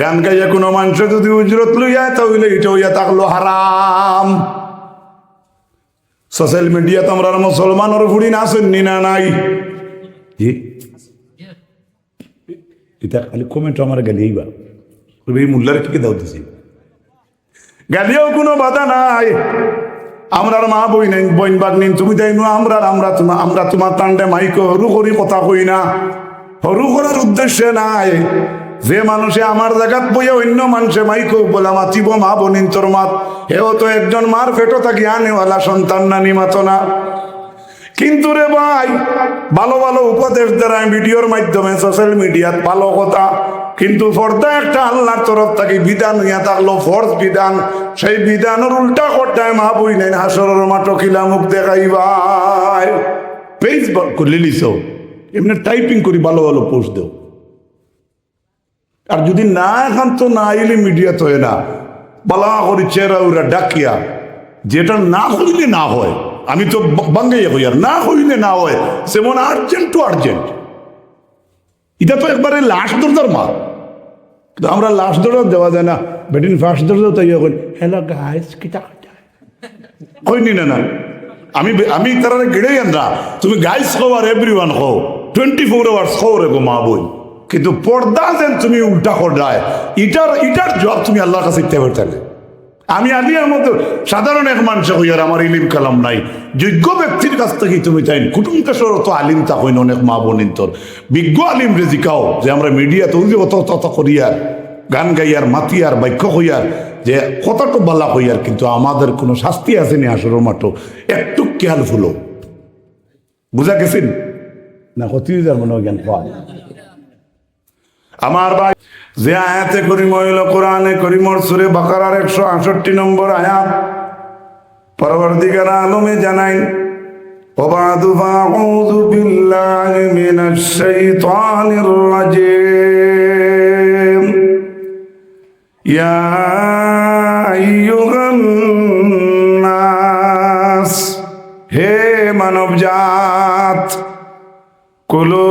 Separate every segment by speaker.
Speaker 1: গান গাইয়া কোনো মানুষ যদি উজরত লইয়া তাহলে এটা হইয়া থাকলো হারাম। সোশ্যাল মিডিয়াতে আমরা মুসলমানের ফুড়ি না শুননি না নাই, এটা খালি কমেন্ট আমার গালিয়েই বা এই মোল্লার কি দাও দিছি, গালিও কোনো বাধা নাই। আমরার মা বই নাই, বইন বাগ নিন, তুমি তাই আমরা তোমার টান্ডে মাইক হরু করি কথা কই না, হরু করার উদ্দেশ্যে নাই। যে মানুষে আমার জায়গাত বইয়া অন্য মানুষে মাইক বলে মাতিব মা বনিন তোর মাত, হেও তো একজন মার ফেটো থাকি আনেওয়ালা সন্তান না নিমাত না। কিন্তু রে ভাই, ভালো ভালো উপদেশ দ্বারা ভিডিওর মাধ্যমে সোশ্যাল মিডিয়াত ভালো কথা, কিন্তু পর্দা একটা আল্লাহর তরফ থেকে বিধান হইয়া থাকলো, ফরজ বিধান, সেই বিধানের উল্টা করতায় মা বই নাই হাসরের মাঠ কিলা মুখ দেখাইবাই। পেজ করলে লিস এমনি টাইপিং করি ভালো ভালো পোস্ট দেও। আর যদি না এখন তো না এলে মিডিয়া তো হয় না, বালা করি চেহারা ওরা ডাকিয়া, যেটা না হইলে না হয়, আমি তো বাঙ্গাইয়া হই, আর না হইলে না হয়, যেমন আর্জেন্ট টু আর্জেন্ট। এটা তো একবারে লাস্ট দরজার মা, কিন্তু আমরা লাস্ট দরজা দেওয়া যায় না, বেটিন ফার্স্ট দরজা তাই কই হ্যালো গাইস কিটা কইনি না না, আমি তারা গেড়েই আনরা, তুমি গাইস হো আর এভরিওয়ান হো, 24 আওয়ার্স হো রে গো মা বই। কিন্তু পর্দা যেন তুমি উল্টা করলায়, ইটার জবাব তুমি আল্লাহর কাছে দিতে পারতে। আমি আলিয়ার মতো সাধারণ এক মানুষ হইয়ার আমার ইলিম কালাম নাই, যোগ্য ব্যক্তির কাছ থেকে তুমি চাই কুটুম কাশর অত আলিম তা হইন অনেক মা বোনিন তোর বিজ্ঞ আলিম রে জিকাও, যে আমরা মিডিয়া তো অত করিয়ার গান গাইয়ার মাতিয়ার বাক্য হইয়ার যে কতটুকু বালা হইয়ার, কিন্তু আমাদের কোনো শাস্তি আসেনি আসরের মাঠো, একটু খেয়াল ফুলো বুঝা গেছেন না, কত মনে জ্ঞান পাওয়া আমার ভাই। যে আয়াতে করিম হইল কোরআনে করিমর সূরা বাকারার 168 নম্বর আয়াত, পরবর্তীকার আলমে জানাইন ওয়াবাদু ফাউযু বিল্লাহি মিনাশ শাইতানির রাজীম ইয়া আইয়ুহান নাস, হে মানব জাত, কুলু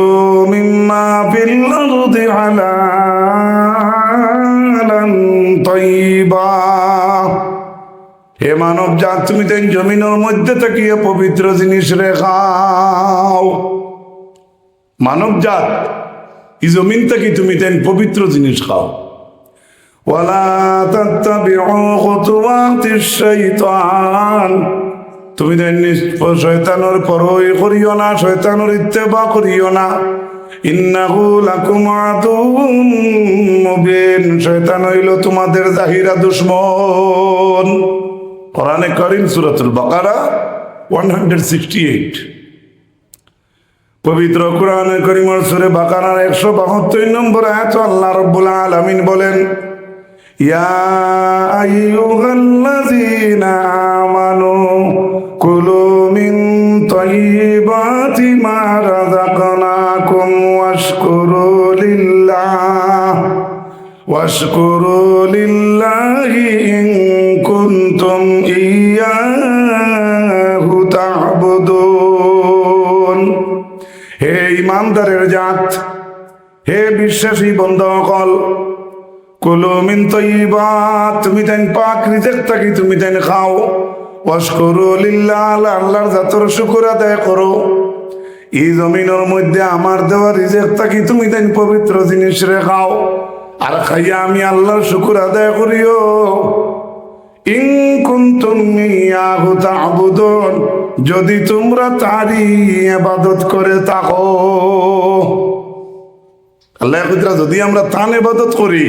Speaker 1: মিম্মা ফিল আরদি হালালান তাইয়্যিবা, হে মানব জাত তুমি তো জমিনের মধ্যে থেকে পবিত্র জিনিস রে খাও। মানব জাত এই জমিন থেকে তুমি তেন পবিত্র জিনিস খাও। ওয়ালা তাত্তাবিউ খুতুওয়াতিশ শাইতান, তুমি শয়তানের পরই করিও না, শয়তানের ইত্তেবা করিও না। ইন্নাহু লাকুম আদুউম মুবিন, শয়তান হইল তোমাদের জাহিরা দুশমন। কোরআনে কারীম সূরাতুল বাকারা 168, পবিত্র কোরআনে কারীমের সূরা বাকারার 172 নম্বর আয়াত আল্লাহ রাব্বুল আলামিন বলেন ইয়া আইয়ুহাল্লাযীনা আমানু কুলু মিন তাইয়্যিবাতি মা রাযাকনাকুম ওয়াশকুরু লিল্লাহি ইন কুনতুম ইয়্যাহু তা'বুদুন। হে ঈমানদারের জাত, হে বিশ্বাসী বন্ধুসকল, কুলু মিন তাইয়্যিবাত, তুমি তাই পাক রিজিক থাকি তুমি তাই খাও। ওয়াশকুরু লিল্লাহ, আল্লাহর জাতের শুকর আদায় করো। এই জমিনের মধ্যে আমার দেওয়া রিজিক থাকি তুমি তাই পবিত্র জিনিস রে খাও, আর খাইয়া আমি আল্লাহর শুকর আদায় করিও। ইন কুনতুম ইয়্যাহু তা'বুদুন, যদি তোমরা তারই ইবাদত করে থাকো। আল্লাহ কইরা যদি আমরা তার ইবাদত করি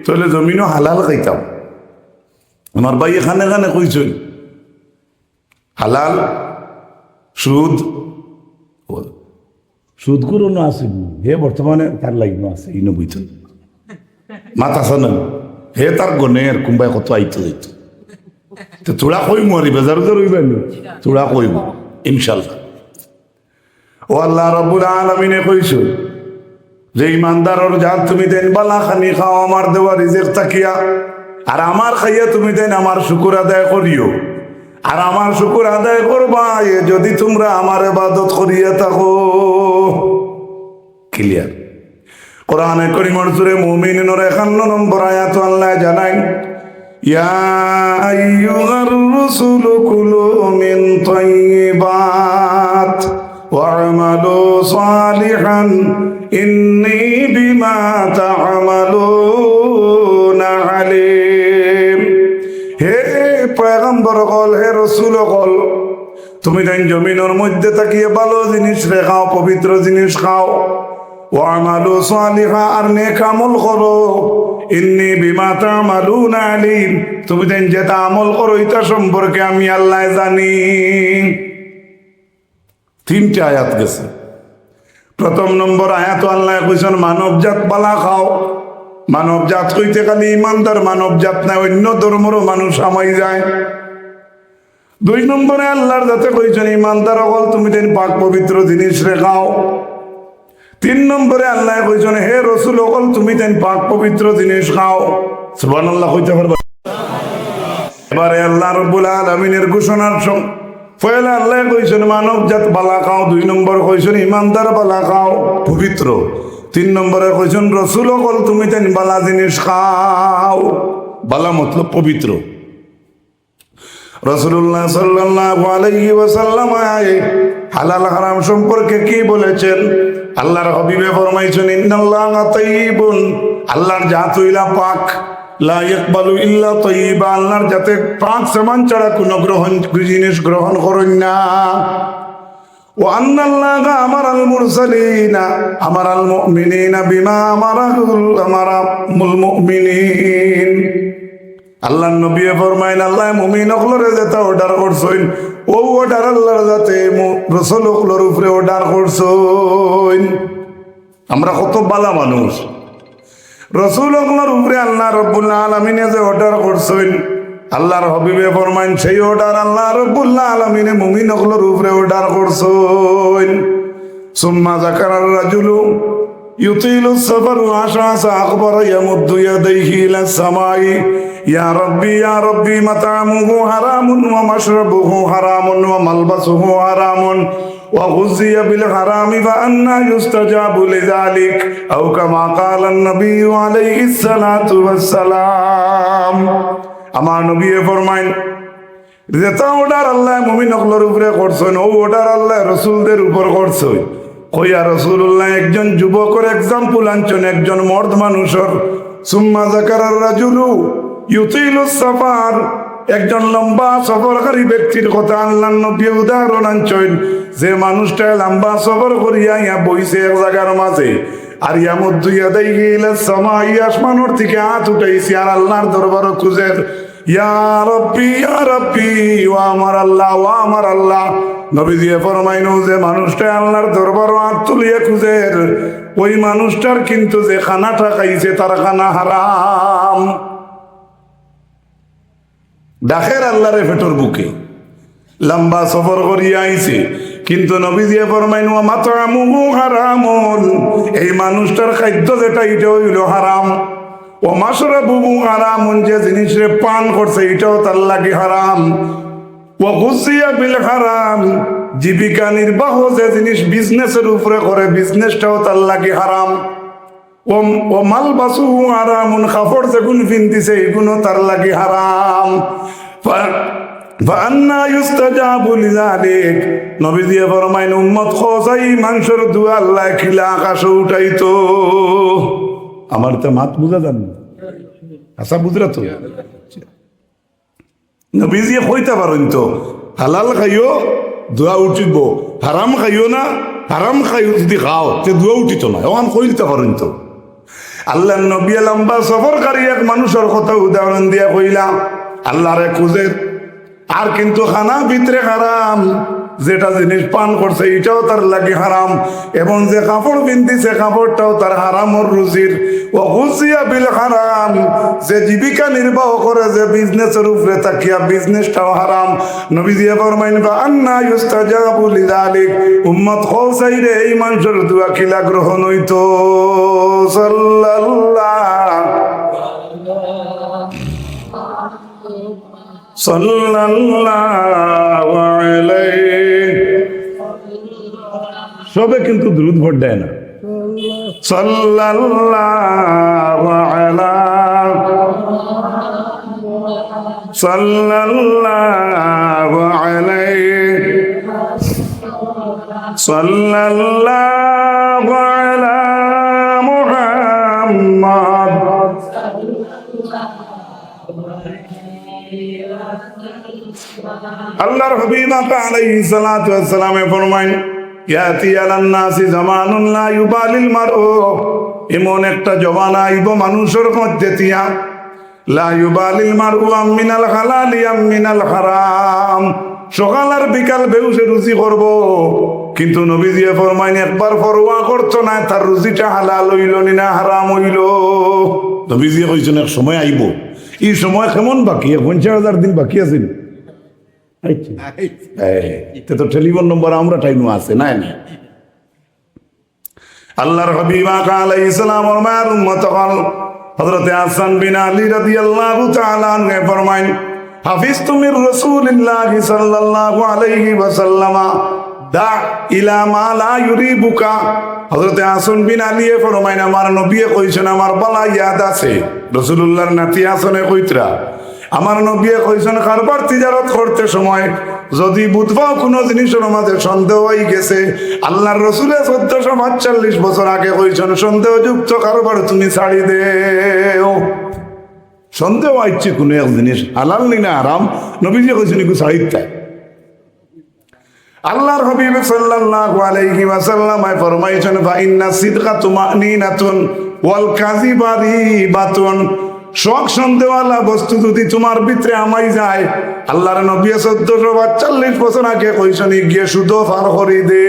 Speaker 1: তাহলে জমিনও হালাল খাইতাম। আমার ভাই এখানে কইছেন হালাল সুদ করো না আছে, হে বর্তমানে তার লাইন আছে ইনো বুঝছেন মাথা সান, হে তার গনের কুম্বাই কত আইতো যাইতো, তো তোরা কইম আর বাজার তো রইবেন, তোরা কইব ইনশাআল্লাহ। ও আল্লাহ রাব্বুল আলামিনে কইছো যে ইমানদারের জাত তুমি দেন বালা খানি খাও আমার দেওয়া রিজিক তাকিয়া, আর আমার খাইয়া তুমি দেন আমার শুকর আদায় করিও। আর আমার শুকর আদায় করবা যদি তোমরা আমার ইবাদত করিয়া থাকো। ক্লিয়ার? কোরআনে কারীমের সূরা মুমিনুনের 51 নম্বর আয়াত আল্লাহ জানায়, ইয়া আইয়ুহার রাসূলু কুলু মিন তাইয়্যিবাত ওয়া'মালু সালিহান ইন্নী বিমা তা'মালুনা আলিম। হে পয়গম্বর কল, হে রাসূল কল, তুমি তাই জমিনের মধ্যে তাকিয়ে ভালো জিনিস খাও, পবিত্র জিনিস খাও। ওয়া'মালু সালিহা, আর নেক আমল করো। ইন্নী বিমা তা'মালুনা আলিম, তুমি তাই যেটা আমল করো এটা সম্পর্কে আমি আল্লাহ জানি। 3টা আয়াত গেছে। প্রথম নম্বর আয়াত আল্লাহ কইছেন মানবজাত বালা খাও। মানবজাত কইতে খালি ইমানদার মানবজাত না, অন্য ধর্মেরও মানুষ আমাই যায়। 2 নম্বরে আল্লাহর যাতে কইছেন ইমানদার হল তুমি তেন পাক পবিত্র জিনিস খাও। 3 নম্বরে আল্লাহ কইছেন হে রাসূল হল তুমি তেন পাক পবিত্র জিনিস খাও। সুবহানাল্লাহ কইতে পারবা? এবারে আল্লাহ রাব্বুল আলামিনের ঘোষণার পয়লা আল্লাহ কইছেন মানবজাত বালা খাও। 2 নম্বর কইছেন ইমানদার বালা খাও, পবিত্র। 3 নম্বরে কইছেন রাসূল হল তুমি তেন বালা জিনিস খাও। বালা মতলব পবিত্র। রাসূলুল্লাহ সাল্লাল্লাহু আলাইহি ওয়াসাল্লাম হালাল হারাম সম্পর্কে কি বলেছেন? আল্লাহর হাবিবে ফরমাইছেন ইন্নাল্লাহা তাইয়্যিবুন, আল্লাহর জাত হইলা পাক। লা ইয়াকবালু ইল্লা তাইয়্যিবা, আল্লাহর জাতে পাক সমান ছাড়া কোনো জিনিস গ্রহণ করেন না। ওয়া আন্নাল্লাহা আমারাল মুরসালিনা আমারাল মুমিনিনা বিমা আমারাল মুমিনিন। আল্লাহ নবী ফরমাইন আল্লাহ মুমিন হকলরে যেটা অর্ডার করছেন ও অর্ডার আল্লাহর যাতে রাসূল হকলর উপরে অর্ডার করছেন। আমরা কত ভালো মানুষ, রাসূল হকলর উপরে আল্লাহ রাব্বুল আলামিনে যে অর্ডার করছেন, আল্লাহর হাবিবে ফরমাইন সেই অর্ডার আল্লাহ রাব্বুল আলামিনে মুমিন হকলর উপরে অর্ডার করছেন। সুম্মা যাকারার রাজুলু ইউতিলু সাফার আশাসা আকবার ইয়ামুদ্দু ইয়াদাইহি ইলাস সামাই ইয়া রাব্বি মাতামুহু হারামুন ওয়া মাশরাবুহু হারামুন ওয়া মালবাসুহু হারামুন ওয়া গুযিয়া বিল হারামি ফা আন্না ইউস্তাজাবু লিযালিক আও কামা ক্বালা আন-নাবিয়্যু আলাইহিস সালাতু ওয়াস সালাম। আমার নবী ফরমাইন যেটা অর্ডার আল্লাহ মুমিন হকলর উপরে করছেন ও অর্ডার আল্লাহ রাসূলদের উপর করছেন। কইয়া রাসূলুল্লাহ একজন যুবকের এক্সাম্পল আনছেন, একজন মর্দ মানুষের। সুম্মা যাকারার রাজুলু ইউতিলুস সাফার, একজন লম্বা সফরকারী ব্যক্তির কথা আল্লাহর নবী উদাহরণ আনছেন। যে মানুষটা লম্বা সফর করিয়া ইয়া বইছে এক জায়গার মাঝে, আর ইয়ামুদ্দু ইয়াদাইহি ইলাস সামাই, আসমানের থেকে হাত উঠাইছে আর আল্লাহর দরবারে খুঁজে ইয়া রাব্বি ওয়া আমার আল্লাহ, ওয়া আমার আল্লাহ। নবীজি ফরমাইন যে মানুষটা আল্লাহর দরবারে হাত তুলিয়া খুঁজে ওই মানুষটার কিন্তু যে খানাটা খাইছে তার খানা হারাম। ডাকের আল্লাহরে ফেটর বুকে লম্বা সফর করিয়া আইছে, কিন্তু নবীজি ফরমাইন ওয়া মাতআমুহু হারামুন, এই মানুষটার খাদ্য যেটা এটা হইল হারাম। ও মাশরাবুহু হারামুন, যে জিনিসে পান করছে এটাও তার লাগে হারাম। ও গুযিয়া বিল হারাম, জীবিকা নির্বাহ যে জিনিস বিজনেসের উপরে করে বিজনেসটাও তার লাগে হারাম। ও মালবাসুহু হারামুন, কাপড় যেগুন পিনতিছে এগুলো তার লাগে হারাম। ফাআন্না ইউস্তাজাবু লিযালিক, নবীজি ফরমাইন উম্মত খোসাই মানুষের দুয়া আল্লাহ খিলা আকাশে উঠাইতো। আমার তো মাত বুঝা যান না, আশা বুঝরা তো নবীজি কইতে পারেন তো হালাল খাইও দোয়া উঠিব, হারাম খাইও না, হারাম খাইও যদি খাও তে দোয়া উঠিত না, ওখান কইতে পারেন তো। আল্লাহ নবী লম্বা সফরকারী এক মানুষের কথা উদাহরণ দিয়া কইলাম, আল্লাহরে খুঁজে আর কিন্তু খানা ভিতরে হারাম, যেটা জিনিস পান করছে এটাও তার লাগে হারাম, এবং যে কাপড় পিনতিছে কাপড়টাও তার হারামর রুজির। ও গুযিয়া বিল হারাম, যে জীবিকা নির্বাহ করে যে বিজনেসের উপরে তাকিয়া বিজনেসটাও হারাম। নবীজি ফরমাইন ফাআন্না ইউস্তাজাবু লিযালিক, উম্মত খোসাইরে এই মানুষের দোয়া খিলা গ্রহণ হইতো। সাল্লাল্লাহু আলাইহি, সবে কিন্তু দ্রুত ভোট দেয় না। সাল্লাল্লাহু আলা সাল্লাল্লাহু আলাইহি সাল্লাল্লাহু আলা মুহাম্মদ। আল্লাহর হাবিব আলাইহিস সালাতু ওয়াস সালাম ফরমায় ইয়াতি আলান নাসি জামানুন লা ইউবালিল মারউ, এমন একটা জমানা আইব মানুষের মধ্যে তিয়া লা ইউবালিল মারউ মিনাল হালালি মিনাল হারাম, সকাল আর বিকাল বেউসে রুজি করব, কিন্তু নবীজি ফরমাইন একবার পরোয়া করতো না তার রুজিটা হালাল হইল না হারাম হইল। নবীজি কইছেন এক সময় আইব, এই সময় কেমন বাকি 50,000 দিন বাকি আছে। তো টেলিফোন নম্বর আমরা টাইমও আছে না না। আল্লাহর হাবিব আলাইহিস সালাম ওর মায়ের উম্মত হযরত হাসান বিন আলী রাদিয়াল্লাহু তাআলা আনহু ফরমাইন হাফিজতু মির রাসূলিল্লাহি সাল্লাল্লাহু আলাইহি ওয়াসাল্লাম দা ইলা মা লা ইউরিবুকা। হযরত হাসান বিন আলী ফরমাইন আমার নবী কইছেন আমার বালা ইয়াদ আছে, রাসূলুল্লাহর নাতি হাসানে কইতরা আমার নবী কইছেন কারবার তিজারত করতে সময় যদি বুধবা কোনো জিনিসের মাঝে সন্দেহ হয়ে গেছে, আল্লাহর রসুলের 1445 বছর আগে কইছেন সন্দেহযুক্ত কারবার তুমি ছাড়ি দেও। সন্দেহ আইছে কোনো এক জিনিস হালাল না হারাম, নবীজি কইছেন একটু ছাড়ি দেয়। আল্লাহর হাবিব সাল্লাল্লাহু আলাইহি ওয়াসাল্লাম ফরমাইছেন ফা ইন্না সিদকা তুমানিনাতুন ওয়াল কাযিবা রিবাতুন, শখ সন্দেহওয়ালা বস্তু যদি তোমার ভিতরে আমাই যায়, আল্লাহর নবী 1445 বছর আগে কইছেন গিয়ে শুধু পার করে দে।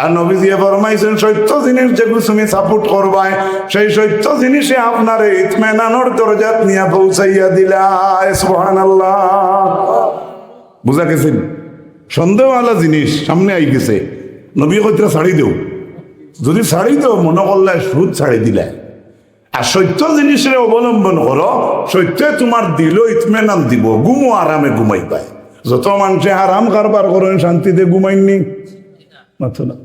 Speaker 1: আর নবীজি ফরমাইছেন সত্য জিনিস যেগুলো তুমি সাপোর্ট করবাই সেই সত্য জিনিসে আপনার ইতমিনানোর দরজাত নিয়ে পৌঁছাইয়া দিলা। সুবহানাল্লাহ। বুঝা গেছেন? সন্দেহওয়ালা জিনিস সামনে আই গেছে, নবী কইতরা ছাড়ি দেও, যদি ছাড়ি দেও মনে করলে সুদ ছাড়ি দিলা। আর সত্য জিনিসের অবলম্বন করো, সত্য তোমার দিল ইতমেনান দিব, ঘুমো আরামে ঘুমাই পায়। যত মানুষে আরাম কারবার করেন শান্তিতে ঘুমাইনি মাথো না,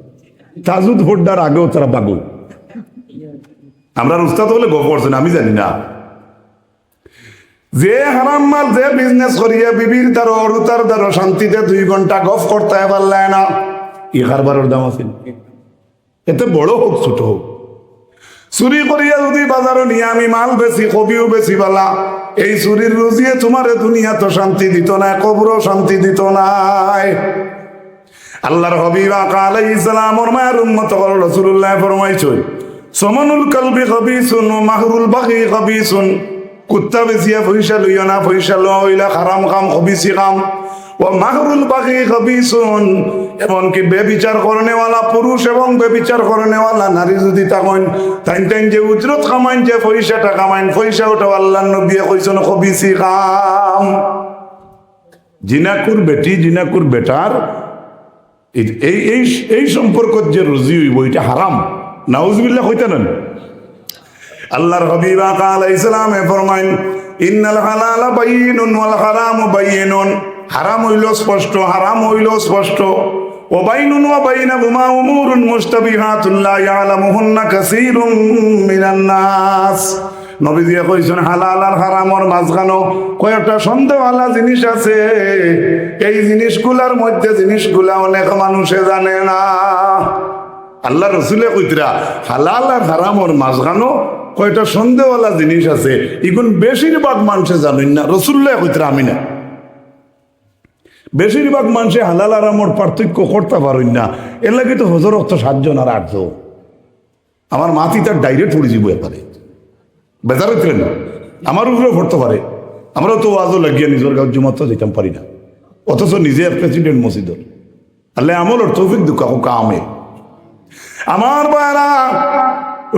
Speaker 1: তাজুদ ভোটদার আগেও তারা পাগল। আমরা উস্তাদ বলে গপ করছেন আমি জানি না, যে হারাম মাল যে বিজনেস করিয়া বিবির দ্বারা অরুতার দ্বারা শান্তিতে 2 ঘন্টা গপ করতে পারলে না, ই কারবারের দাম আছে। এতে বড় হোক ছোট হোক, চুরি করিয়া যদি বাজারও নিয়ে আমি মাল বেশি কবিও বেশি বালা, এই চুরির রুজিয়ে তোমার দুনিয়া তো শান্তি দিত না, কবরও শান্তি দিত নাই। আল্লাহর হাবিব আলাইহিস সালামের মায়ের উম্মত রাসূলুল্লাহ ফরমাইছেন সমানুল কলবি খাবিসুন ওয়া মাহরুল বাগি খাবিসুন, কুত্তা বেশিয়া পয়সা লইও না, পয়সা লওয়া হইলা হারাম কাম খবিসি কাম। ও মাহরুল বাগি খাবিসুন, এমনকি বেবিচার করনেওয়ালা পুরুষ এবং বেবিচার করনেওয়ালা নারী যদি থাকেন তাই যে উজরত কামাইন, যে পয়সাটা কামাইন, পয়সা ওটা আল্লাহর নবী কইছেন খবিসি কাম। জিনাকুর বেটি জিনাকুর বেটার এই এই এই সম্পর্ক যে রুজি হইব এটা হারাম, নাউজুবিল্লাহ কইতেন। আল্লাহর হাবিব আলাইহিস সালাম ফরমাইন ইন্নাল হালালা বাইয়িনুন ওয়াল হারামু বাইয়িনুন, হারাম হইল স্পষ্ট, হারাম হইল স্পষ্ট। ওয়া বাইনুন ওয়া বাইনাহুমা উমুরুন মুশতাবিহাতুন লা ইয়ালামুহুন্না কাসীরুম মিনান নাস। নবীজি কইছেন হালাল আর হারামের মাঝখানে কয়েকটা সন্দেহওয়ালা জিনিস আছে, এই জিনিসগুলার মধ্যে জিনিসগুলা অনেক মানুষে জানে না। আল্লাহ রসুলে কইতরা হালাল আর হারামের মাঝখানে কয়েকটা সন্দেহওয়ালা জিনিস আছে, এগুন বেশিরভাগ মানুষে জানেন না। রসুল্লাহ কইতরা আমি না, বেশিরভাগ মানুষে হালাল আরামর পার্থক্য করতে পারেন না। এর লাগে তো হজরত 7 জন আর 8 জন আমার মাতি তার ডাইরেক্ট পড়ে যাব এপারে বেজার হইতেন না, আমার উপরে পড়তে পারে। আমরা তো আজও লাগিয়ে নিজের গাঁও জুমাতে যেতাম পারি না, অথচ নিজে প্রেসিডেন্ট মসজিদর। আল্লাহ আমলের তৌফিক দুঃখা কামে আমার বারা।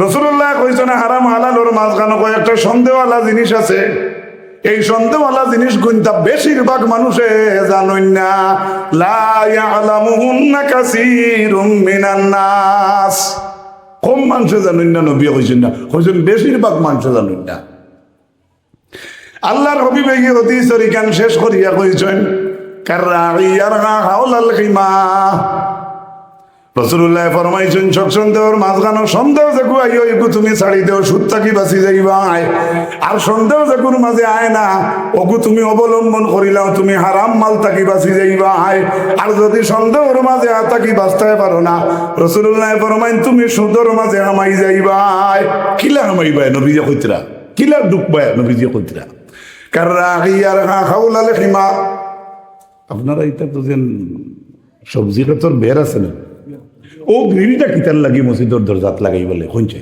Speaker 1: রাসূলুল্লাহ কইছেন হারাম হালালের মাঝখানে কয়েকটা সন্দেহওয়ালা জিনিস আছে, এই সন্দেহওয়ালা জিনিস গুনতা বেশিরভাগ মানুষে জানেন না। লা ইয়ালামুহুন্না কাসীরুম মিনান নাস, কম মানুষে জানেন না। নবী কইছেন না, কইছেন বেশিরভাগ মানুষে জানেন না। আল্লাহর হাবিব এই হাদিসের জ্ঞান শেষ করিয়া কইছেন কাররাঈ ইয়ারগা হাওলাল খিমা, রাসূলুল্লাহ ফরমাইছেন সব সন্দেহর মাঝখানে সন্দেহ যেগু আইও এগু তুমি ছাড়ি দেও সুদ থাকি বাঁচি যাইবাই, আর সন্দেহ যেগুর মাঝে আয় না ওগু তুমি অবলম্বন করিলাও তুমি হারাম মাল থাকি বাঁচি যাইবাই। আর যদি সন্দেহর মাঝে থাকি বাঁচতে পারো না, রাসূলুল্লাহ ফরমাইন তুমি সুদর মাঝে হামাই যাইবাই। কিলা হামাইবাই নবীজি কইতরা, কিলা ডুববাই নবীজি কইতরা। কাররাহিয়ার হাউলাল হিমা, আপনারা এটা তো যেন সবজি ক্ষেতর বের আছে না, ও গ্রিলটা কিতার লাগি মসজিদর দরজাত লাগাই বলে শুনছে,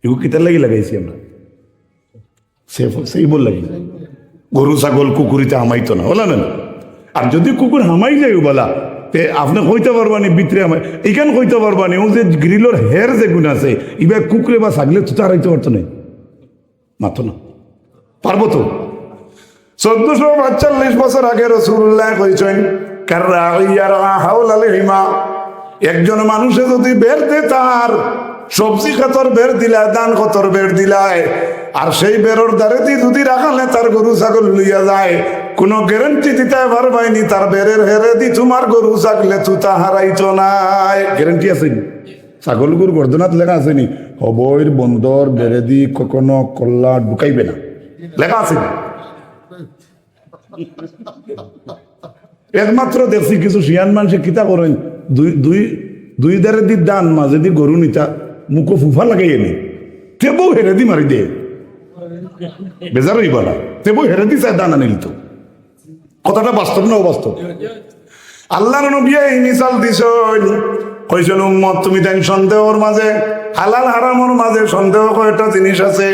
Speaker 1: এগুলো কিতার লাগি লাগাইছি আমরা সেই বল লাগি। গরু ছাগল কুকুরিতে হামাইতো না বলা না। আর যদি কুকুর হামাই যায় বলা তে আপনি কইতে পারবানি ভিতরে হামাই, এইখান কইতে পারবানি ও যে গ্রিলর হের যে গুণ আছে এবার কুকুরে বা ছাগলে তো হারাইতে পারতো না, মাতো না পারবো তো। 1445 বছর আগে রাসূলুল্লাহ কইছেন কাররাহিয়ার হাউলাল হিমা, একজন মানুষে যদি বের দে তার সবজি খাতর বের দিলায় দান খতর বের দিলায়, আর সেই বেরোর দ্বারে দি যদি রাখালে তার গরু ছাগল লইয়া যায়, কোনো গ্যারান্টি দিতে পারবাইনি তার বেরের হেরে দি তোমার গরু ছাগলে তুতা হারাইতো নাই। গ্যারান্টি আছে নি? ছাগল গরু গর্দনাত লেখা আছে নি হবইর বন্দর বেড়ে দি কখনো কল্লা ঢুকাইবে না, লেখা আছে নি? একমাত্র দেখছি কিছু শিয়ান মানুষে কিতা করেন দুই দারে দি দান মাঝে দি গরু নিতা মুখো ফুফা লাগাইয়ে নি তেবো হেরে দি মারি দে, বেজার হইবা না, তেবো হেরে দি চাই দান আনিল তো। কথাটা বাস্তব না অবাস্তব? আল্লাহর নবী এই মিসাল দিছেন, কইছেন উম্মত তুমি দেন সন্দেহর মাঝে হালাল হারামর মাঝে সন্দেহ কয়টা জিনিস আছে,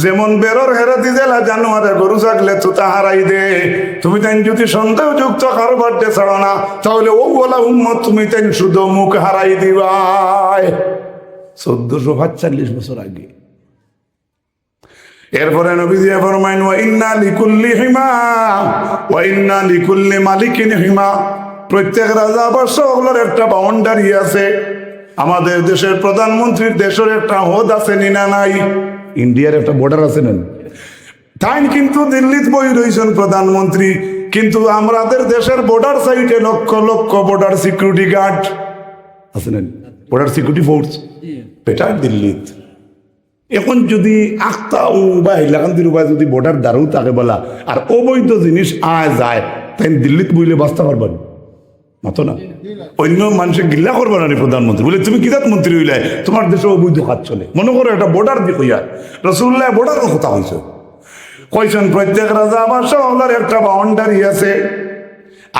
Speaker 1: যেমন বেরোর হেরে দি জেলা জানোয়ারে গরু ছাগলে তুতা হারাই দে, তুমি তাই যদি সন্দেহযুক্ত কারোবার দে ছাড়ো না তাহলে ও বলা উম্মত তুমি তাই শুধু মুখ হারাই দিবাই। 1445 বছর আগে। এরপরে নবীজি ফরমাইন ওয়া ইন্না লিকুল্লি হিমা ওয়া ইন্না লিকুল্লি মালিকিন হিমা, প্রত্যেক রাজা বা সকলের একটা বাউন্ডারি আছে। আমাদের দেশের প্রধানমন্ত্রীর দেশের একটা হদ আছে নিনা নাই? ইন্ডিয়ার একটা বর্ডার আছে না? তাই কিন্তু দিল্লিতে বই রয়েছেন প্রধানমন্ত্রী, কিন্তু আমাদের দেশের বর্ডার সাইডে lakh lakh border security guard আছে না, বর্ডার সিকিউরিটি ফোর্স বেটা দিল্লিতে। এখন যদি আখতাও বা হিলাকান্তির উপায় যদি বর্ডার দাঁড়াও তাকে বলা আর অবৈধ জিনিস আয় যায়, তাই দিল্লিতে বইলে বাঁচতে পারবেন মাতো না? অন্য মানুষের গিল্লা করবে না প্রধানমন্ত্রী বলে তুমি কিতাত মন্ত্রী হইলে তোমার দেশে অবৈধ কাজ চলে। মনে করো একটা বর্ডার দিক হইয়া রাসূলুল্লাহ বর্ডারের কথা হয়েছে, কইছেন প্রত্যেক রাজা বাদশাহর একটা বাউন্ডারি আছে,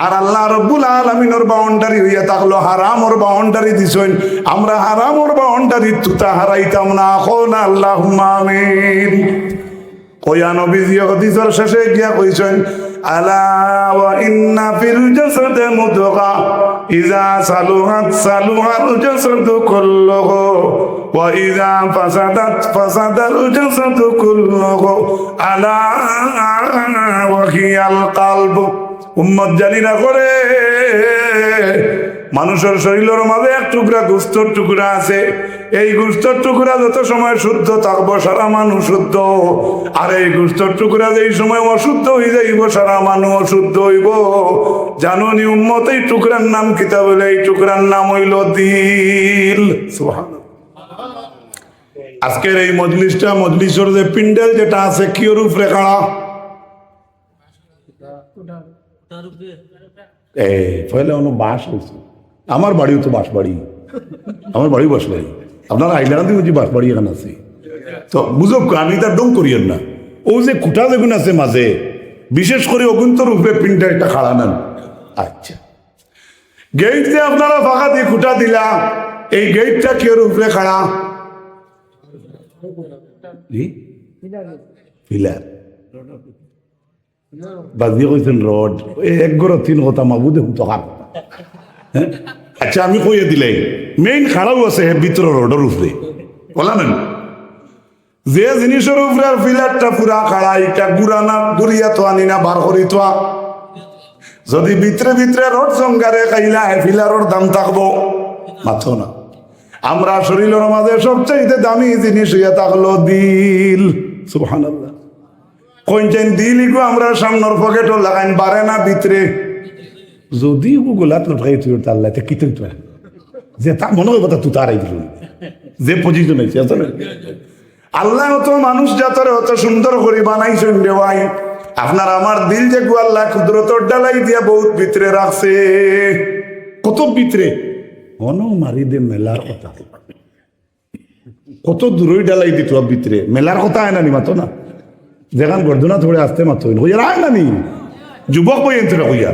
Speaker 1: আর আল্লাহ রব্বুল আলামিনের বাউন্ডারি হইয়া থাকলো হারামর বাউন্ডারি দিছেন, আমরা হারামর বাউন্ডারি তুতা হারাইতাম না। এখন আল্লাহুম্মা আমিন। কইয়া নবীজি হাদিসের শেষে গিয়া কইছেন আলা ওয়া ইন্না ফিল জাসাদি মুদগা ইযা সালুহাত সালুহাল জাসাদু কুল্লুহু ওয়া ইযা ফাসাদাত ফাসাদাল জাসাদু কুল্লুহু আলা ওয়া হিয়াল কলবু। উম্মত জানি না করে মানুষের শরীরের মাঝে এক টুকরা গোস্তর টুকরা আছে, এই গোস্তর টুকরা যত সময় শুদ্ধ থাকবো সারা মানুষ শুদ্ধ, আর এই গোস্তর টুকরা যেই সময় অশুদ্ধ হয়ে যাইব সারা মানুষ অশুদ্ধ হইব। জানুনি উম্মত এই টুকরার নাম কিতা বলে? এই টুকরার নাম হইল দিল। আজকের এই মজলিসটা মজলিসের যে পিন্ডেল যেটা আছে কিওর উপরে খাড়া? পয়লা কোনো বাস হয়েছে, আমার বাড়িও তো বাস বাড়ি, আমার বাড়িও বাস বাড়ি, আপনারা আইলাকান্দি বুঝি বাস বাড়ি এখানে আছে তো বুঝো, আমি তার ডং করিয়েন না। ও যে খুঁটা যেগুন আছে মাঝে বিশেষ করে অগুন্তর উপরে পিনটা একটা খাড়া নেন। আচ্ছা, গেট যে আপনারা ফাঁকা দিয়ে খুঁটা দিলা, এই গেটটা কেউ উপরে খাড়া? পিলার বাজিয়ে কইছেন রড, এক গড় 3 কথা মাবুদে হুতকার। আচ্ছা আমি কইয়ে দিলে মেইন খাড়াও আছে ভিতর রোডের উপরে বলা নেন, যে জিনিসের উপরে পিলারটা পুরা খাড়া, এটা গুড়ানা গুড়িয়া তো আনি না বার করি তো, যদি ভিতরে ভিতরে রড জঙ্গারে খাইলা পিলারের দাম থাকবো মাথো না। আমরা শরীরের মাঝে সবচেয়ে দামি জিনিস হইয়া থাকলো দিল। সুবহানাল্লাহ। কইছেন দিল ইগো আমরা সামনের পকেটও লাগাইন পারে না ভিতরে, যদি গোলাত লটকাই তুই আল্লাহ কি তুই যে তা মনে হয় কথা তুই তারাই দিল যে পজিশন আছে আল্লাহ তো মানুষ জাতরে অত সুন্দর করে বানাইছেন রে ভাই। আপনার আমার দিল যে আল্লাহ কুদরতর ডালাই দিয়া বহুত ভিতরে রাখছে, কত ভিতরে মন মারি দে মেলার কথা, কত দূরই ডালাই দিত ভিতরে মেলার কথা আয় না নি মাতো না, যেখান গর্দনা থোড়ে আসতে মাতো হইয়ার আয় না নি যুবক বই এনতে হইয়া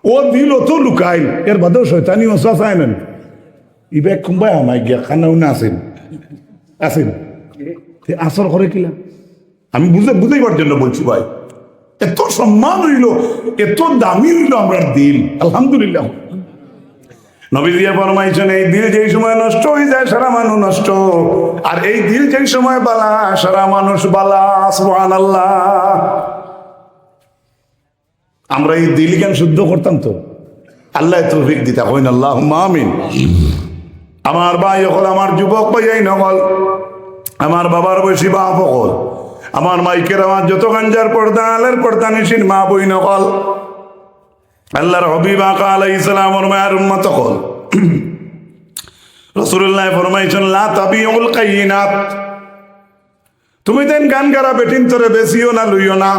Speaker 1: ও দিল অত লুকাইল এর বাদেও শয়তানি ওসাস আয় না ইবে কুম্বাই আমায় গিয়া খানা উনা আসেন আসেন আসর করে কিলা আমি বুঝাইবার জন্য বলছি ভাই, এত সম্মান হইল, এত দামি হইল আমার দিল। আলহামদুলিল্লাহ নবী দিয়া ফরমাইছেন এই দিল যেই সময় নষ্ট হয়ে যায় সারা মানুষ নষ্ট, আর এই দিল যেই সময় বালা সারা মানুষ বালা। সুবহানাল্লাহ। আমরা এই দিল জ্ঞান শুদ্ধ করতাম তো আল্লাহ তৌফিক দিতা হইন আল্লাহুম্মা আমিন। আমার ভাই হল, আমার যুবক ভাই নকল, আমার বাবার বয়সী বাপ হল, আমার মাইকের আমার যত গাঞ্জার পর্দা আলের পর্দা নিশিন মা বই নকল, আল্লাহর হবিব আকা আলাইহিস সালামের মায়ের উম্মত হল। রাসূলুল্লাহ ফরমাইছেন লা তাবিউল কাইনাত, তুমি দেন গান গারা বেটিন তোরে বেশিও না লইও না,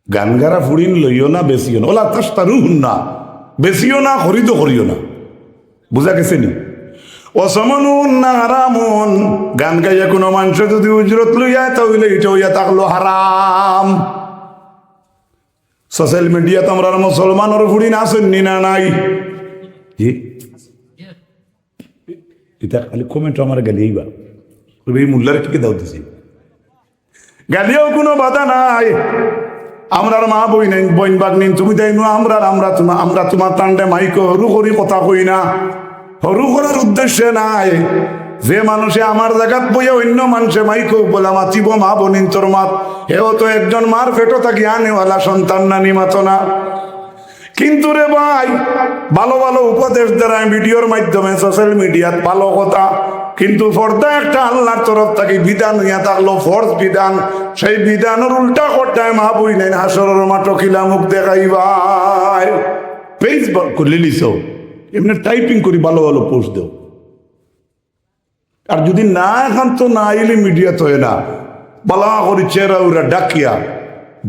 Speaker 1: গান গারা ফুড়িন লইও না বেশিও না, ওলা তাশতারুহুন না বেশিও না খরিদ করিও না। বুঝা গেছে নি? অসমনুন না হারামুন, গান গাইয়া কোনো মানুষ যদি উজরত লইয়া তাহলে এটা হইয়া থাকলো হারাম। সোশ্যাল মিডিয়াতে আমরা মুসলমানের ফুড়ি না শুননি না নাই জি এটা খালি কমেন্ট আমার গালিয়েই বা এই মুল্লার কি দাও দিছি গালিয়েও কোনো বাধা নাই। আমরার মা বই নেই বইন বাগ নিন তুমি দেয় আমরা তোমার টান্ডে মাইক হরু করি কথা কই না, হরু করার উদ্দেশ্যে নাই। যে মানুষে আমার জায়গাত বইয়া অন্য মানুষে মাইক বলা মাতিব মা বনিন তোর মাত, হেও তো একজন মার ফেটো থাকি আনেওয়ালা সন্তান না নিমাত না। কিন্তু রে ভাই ভালো ভালো উপদেশ দ্বারা ভিডিওর মাধ্যমে সোশ্যাল মিডিয়াত ভালো কথা, কিন্তু পর্দা একটা আল্লাহর তরফ থেকে বিধান হইয়া থাকলো ফরজ বিধান, সেই বিধানের উল্টা করতায় মা বই নাই হাসরের মাঠো খিলা মুখ দেখাইবাই। পেজ করলে লিস এমনি টাইপিং করি ভালো ভালো পোস্ট দেও, আর যদি না এখন তো না এলে মিডিয়াত হয় না বালা করি চেহারা ওরা ডাকিয়া,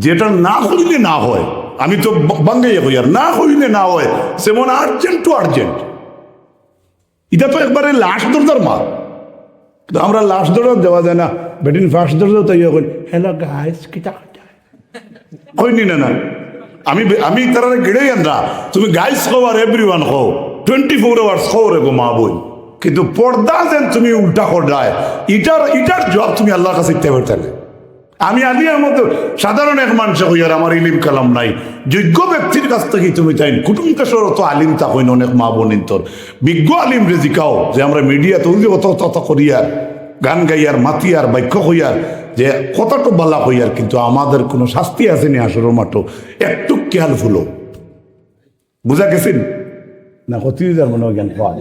Speaker 1: যেটা না হইলে না হয় আমি তো বাঙ্গাইয়া হই, আর না হইলে না হয় সেমন আর্জেন্ট টু আর্জেন্ট। এটা তো একবারে লাস্ট দরজার মা, আমরা লাস্ট দরজা দেওয়া যায় না, বেটিন ফার্স্ট দরজা তাই হ্যালো গাইস কিটা হয়নি না না আমি তারা গেড়েই আনরা তুমি গাইস খাও আর এভরিওয়ান খাও 24 আওয়ার্স খাও রে গো মা বই, কিন্তু পর্দা যেন তুমি উল্টা করলায় ইটার জবাব তুমি আল্লাহর কাছে দিতে পারতে না। আমি আলিয়ার মতো সাধারণ এক মানুষ হইয়ার আমার ইলিম কালাম নাই, যোগ্য ব্যক্তির কাছ থেকে তুমি চাই কুটুম কেশর অত আলিম তা হইন অনেক মা বোনিন তোর বিজ্ঞ আলিম রে জিকাও, যে আমরা মিডিয়া তৈরি অত তত করিয়ার গান গাইয়ার মাতিয়ার বাক্য হইয়ার যে কতটা বালা হইয়ার, কিন্তু আমাদের কোনো শাস্তি আসেনি আসর মাঠো একটু খেয়াল ফুলো। বুঝা গেছেন না? কত মনে জ্ঞান পাওয়া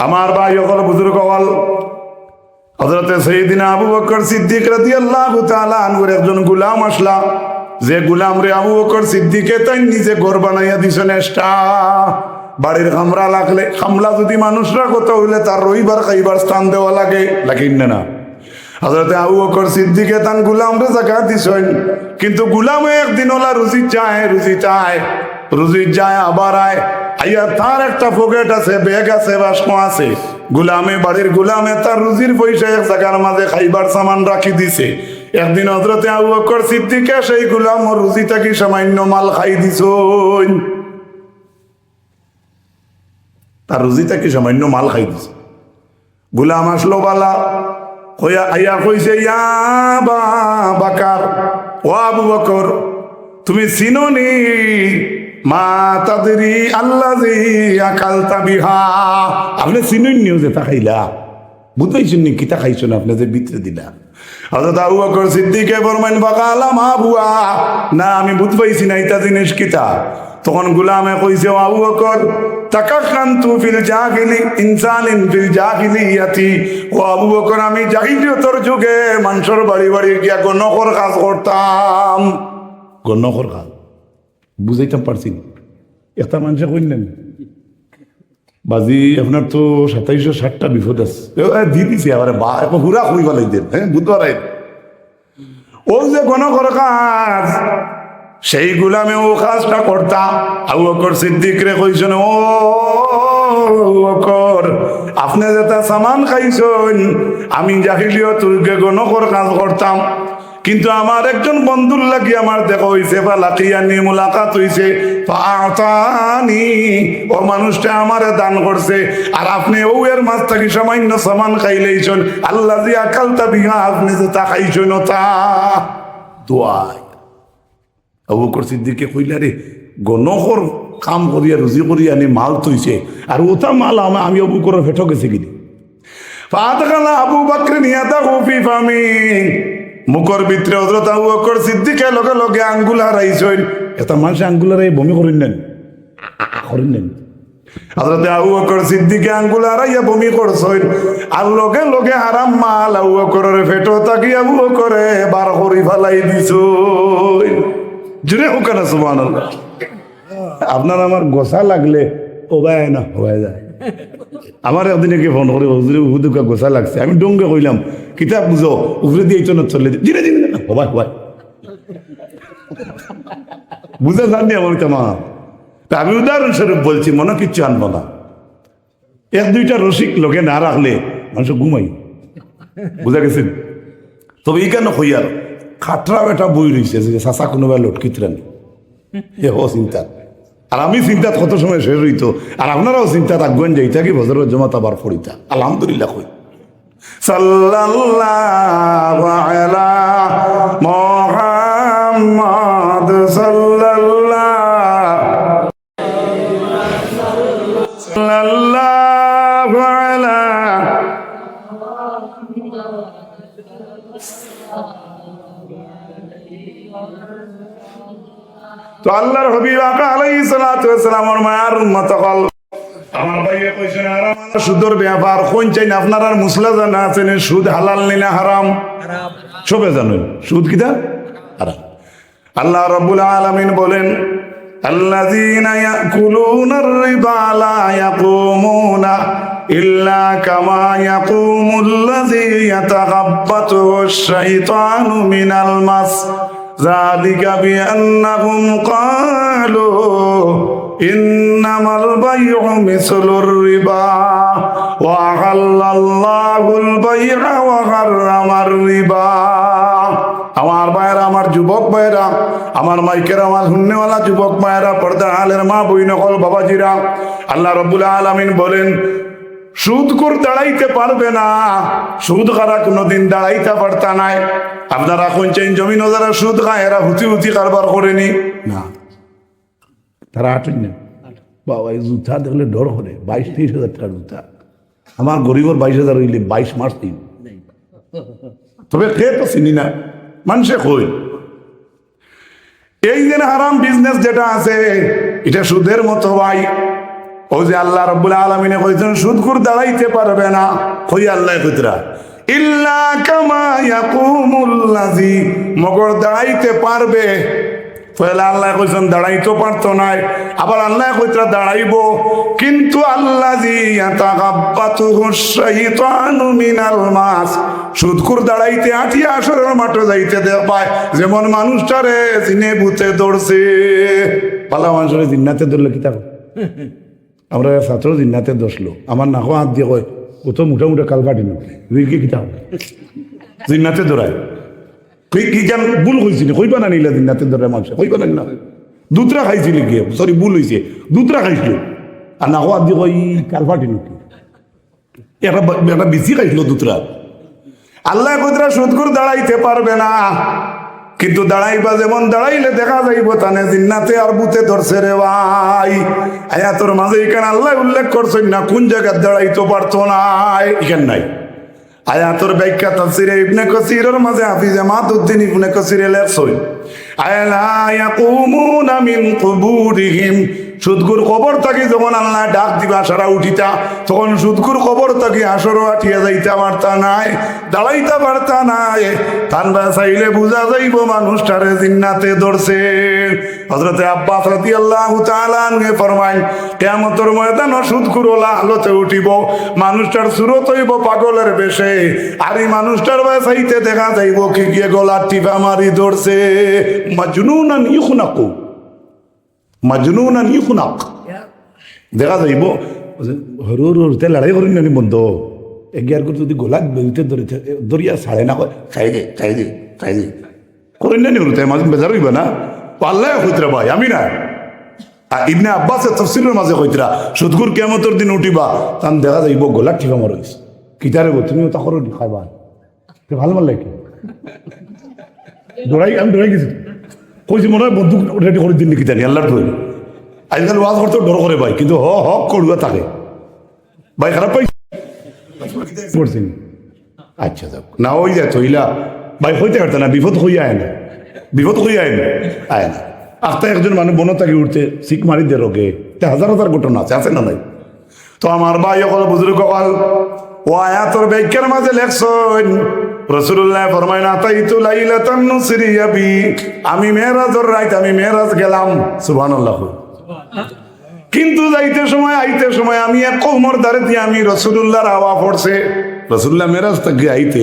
Speaker 1: আমার ভাই হল বুজুর্গ হল হযরতে সাইয়েদিনা আবু বকর সিদ্দিক রাদিয়াল্লাহু তাআলা আনহুর একজন গোলাম আসলা, যে গোলাম রে আবু বকর সিদ্দিকে তাই নিজে ঘর বানাইয়া দিছেন এক্সট্রা। বাড়ির খামরা লাগলে খামলা যদি মানুষরা কত হইলে তার রইবার খাইবার স্থান দেওয়া লাগে না। হযরতে আবু বকর সিদ্দিকে তান গোলাম রে জায়গা দিছেন, কিন্তু গোলামে একদিন ওলা রুজি যায় আবার আইয়া তার একটা পকেট আছে, ব্যাগ আছে, বাস্ক আছে, বাড়ির গোলামে তার রুজির পয়সা এক জায়গার মাঝে খাইবার সামান রাখি দিছে। একদিন হযরতে আবু বকর সিদ্দিকে সেই গোলাম রুজি থাকি সামান্য মাল খাই দিছন, তার রুজি থাকি সামান্য মাল খাই দিছে। গোলাম আসলো বালা হইয়া আইয়া কইছে ইয়া বাকার, ও আবু বকর তুমি চিনোনি মা তাদরি আল্লাযী আকালতা বিহা, আপনি চিনেন নিও যে তা খাইলা, বুঝাইছেন নি কিতা খাইছেন আপনি যে ভিতরে দিলা। হযরত আবু বকর সিদ্দিকে ফরমাইন বাকালা মা বুয়া, না আমি বুঝ পাইছি না এটা জিনিস কিতা। তখন গোলামে কইছে ও আবু বকর তাকাখান্তু ফিল জাহিলি ইনসানিন ফিল জাহিলিয়াতি, ও আবু বকর আমি জাহিলিয়তের যুগে মানুষের বাড়ি বাড়ি গিয়া গণকর কাজ করতাম। গণকর কাজ বুঝাইতাম পারছি না। এটা মানুষে কইলেন বাজি আপনার তো 2760টা বিপদ আছে দিয়ে দিছি আবার বা এখন হুরা কই ভালাই দেন হ্যাঁ বুধবার ও যে কোন কাজ সেইগুলা আমি ও কাজটা করতাম। আবু বকর সিদ্দিক রে কইছেন ও বকর আপনি যেটা সামান খাইছেন আমি জাহিলিয়তুলকে গণকর কাজ করতাম, কিন্তু আমার একজন বন্ধুর লাগি আমার দেখা হইছে বা লাকিয়ানি মুলাকাত হইছে ফাতানি ও মানুষটা আমারে দান করছে, আর আপনি ও এর মাছ থাকি সামান্য সামান খাইলেইছেন আল্লাহ জি আকালতা বিহা আপনি যেটা খাইছেন তা দোয়াই। আবু বকর সিদ্দিকে কইলা রে গণকর কাম করিয়া রুজি করিয়া আনি মাল তৈছে আর ওটা মাল আমি আবু বকরের ফেটো গেছে কিনি ফাতাকালা আবু বকর নিয়াতা হুফি ফামি মুখর ভিতরে হযরত আবু বকর সিদ্দিকে লগে লগে আঙ্গুল হারাইছেন। এটা মানুষ আঙ্গুল হারাই বমি করেন নেন হযরত আবু বকর সিদ্দিকে আঙ্গুল হারাইয়া বমি করছেন আর লগে লগে হারাম মাল আবু বকরের ফেটো তাকি আবু বকরে বার করি ফেলাই দিছেন। জুড়ে হোক না সুবহানাল্লাহ। আপনার আমার গোসা লাগলে ও ভাই না হয়ে যায়। আমার একদিনে কে ফোন করে হুদুকা গোসা লাগছে, আমি ডঙ্গে কইলাম কিতাব বুঝো উপরে দিয়ে চলে চলে জিনে জিনে না হবাই হবাই বুঝে জানি আমার তেমা। তা আমি উদাহরণস্বরূপ বলছি মনে কিচ্ছু আনবো না। এক দুইটা রসিক লোকে না রাখলে মানুষ ঘুমাই বুঝা গেছেন। তবে এই কেন হইয়ার খাটরা বেটা বই রয়েছে যে চাষা কোনোবা লটকিতরেন এ ও চিন্তা, আর আমি চিন্তাত কত সময় শেষ হইতো আর আপনারাও চিন্তাত আগুন যাইতা কি বজরের জমাত আবার পড়িতা। আলহামদুলিল্লাহ কই সাল্লাল্লাহু আলা মুহাম্মদ সাল্লাল্লাহু আলা তো আল্লাহর হাবিব আকা আলাইহিস সালাতু ওয়াস সালামের মায়ার উম্মত হল আমার ভাইয়ে কইছেন হারাম সুদের ব্যাপার কোন চাই না আপনারা মুসলা জানা আছেন সুদ হালাল না হারাম? হারাম সবে জানেন সুদ কিটা হারাম। আল্লাহ রাব্বুল আলামিন বলেন আল্লাযীনা ইয়াকুলুনার রিবা লা ইয়াকুমুনা ইল্লা কামা ইয়াকুমুল্লাযী ইয়াতাগাব্বাতুহুশ শাইতানু মিনাল মাস যালিকা বিআন্নাহুম ক্বালু ইন্নামাল বাইউ মিসলুর রিবা ওয়া আহাল্লাল্লাহুল বাই'a ওয়া হারামার রিবা। আমার ভাইরা, আমার যুবক ভাইরা, আমার মাইকের আমার শুননেওয়ালা যুবক ভাইরা, পর্দার আলের মা বই নকল বাবাজিরা, আল্লাহ রাব্বুল আলামিন বলেন সুদখোর দাঁড়াইতে পারবে না, সুদ খারা কোনোদিন দাঁড়াইতে পারতা নাই। আপনারা কোন চাইন জমিন যারা সুদ খায় এরা হুতি হুতি কারবার করেনি না, তারা আটুন না বাবা। এই জুতা দেখলে ডর করে 22-23 হাজার টাকার জুতা, আমার গরিবর 22,000 হইলে 22 মাস দিন। তবে খেয়ে তো চিনি না মানুষে কই এই যে হারাম বিজনেস যেটা আছে এটা সুদের মতো ভাই। ও যে আল্লাহ রাব্বুল আলামিনে কইছেন সুদখোর দাঁড়াইতে পারবে না, কই আল্লাহ কইতরা ইল্লা কামা ইয়াকুমুল্লাযী মগর দাঁড়াইতে পারবে। পয়লা আল্লাহ কইছেন দাঁড়াইতে পারতো নাই, আবার আল্লাহ কইতরা দাঁড়াইবো কিন্তু আল্লাযী ইয়াতাগাব্বাতুহুশ শাইতানু মিনাল মাস সুদখোর দাঁড়াইতে আটিয়া আসরের মাঠে যাইতে পায় যেমন মানুষটারে জিনে ভূতে দৌড়ছে। পালা মানুষের জিন্নাতে ধরলে কি থাকো আমরা ছাত্র জিন্নাতে দোষলো আমার নাকো হাত দিয়ে কয় কত মোটা মোটা কাল কাটি নো কি কিতাব জিন্নাতে দৌড়ায় কি জান ভুল হয়েছিল কইবা না নিলে জিন্নাতে দৌড়ায় মানুষ কইবা না দুতরা খাইছিল কি সরি ভুল হয়েছে দুতরা খাইছিল আর নাকো হাত দিয়ে কই কাল কাটি নো একটা বেশি খাইছিল দুতরা। আল্লাহ কইতরা সুদখোর দাঁড়াইতে পারবে না কিন্তু দাঁড়াইবা যেমন দাঁড়াইলে দেখা যাইব তানে জিন্নাতে আর বুতে ধরছে রে ভাই। আয়াতের মাঝে এখানে আল্লাহ উল্লেখ করছেন না কোন জায়গায় দাঁড়াইতে পারতো না এখানে নাই। আয়াতের ব্যাখ্যা তাফসীরে ইবনে কাসীরের মাঝে হাফিজ মাতুদ্দিন ইবনে কাসীর লেখছেন আলা ইয়াকুমুনা মিন কুবুরিহিম সুদকুর কবর থাকি যখন আল্লাহ ডাক দিবা সারা উঠিতা তখন সুদকুর কবর থাকি আসরও আঠিয়া যাইতা পারতা নাই, দাঁড়াইতা পারতা নাই। ঠান্ডা চাইলে বুঝা যাইব মানুষটারে জিন্নাতে ধরছে। হযরতে আব্বাস রাদিয়াল্লাহু তাআলা আনহু ফরমায়, কিয়ামতের ময়দানে সুদকুর ওলা আলোতে উঠিব, মানুষটার সুরত হইব পাগলের বেশে, আর এই মানুষটার চাইতে দেখা যাইব কি গিয়ে গলার টিপা মারি ধরছে। মাজনুনান ইউখনাকু, মাজনুনান ইউখনাক, দেখা যাইব হরুর হরুতে লড়াই করি নানি বন্ধ এগিয়ার করে যদি গোলাপ বেউতে দরিয়া ছাড়ে না খাই দে খাই দে খাই দে করেন নানি হরুতে মাঝে বেজার হইবে না। আল্লাহ হইতরা ভাই আমি না। ইবনে আব্বাসের তাফসীরের মাঝে কইতরা সুদকুর কিয়ামতের দিন উঠিবা তান দেখা যাইব গোলাপ টিপা মারিস কিতারে তুমিও তা করো খাইবা ভালো মাল লাগে দৌড়াই আমি দৌড়াই গেছি কইছি মনে হয় বন্দুক রেডি করে দিন নাকি জানি আল্লাহর ধরে আজকাল ওয়াজ করতে ডর করে ভাই কিন্তু হক করুয়া থাকে ভাই খারাপ পাই করছেন। আচ্ছা যাক না ওই যায় তৈলা ভাই হইতে পারত না বিপদ হইয়া আয় না বিপদ হইয়া আয় না আয় না আস্তে একজন মানুষ বন তাকে উঠতে শিখ মারি দে রোগে হাজার হাজার ঘটনা আছে না নাই। তো আমার ভাই অকল বুজুর্গ কল ও আয়াতর ব্যাখ্যার মাঝে লেখছেন রাসূলুল্লাহ ফরমায় না তাইতু লাইলাতান নুসরিয়া বি, আমি মেরাজের রাত আমি মেরাজ গেলাম সুবহানাল্লাহ। কিন্তু যাইতে সময় আইতে সময় আমি এক কওমের দ্বারে দিয়ে আমি রাসূলুল্লাহর আওয়া পড়ছে। রাসূলুল্লাহ মেরাজ থেকে আইতে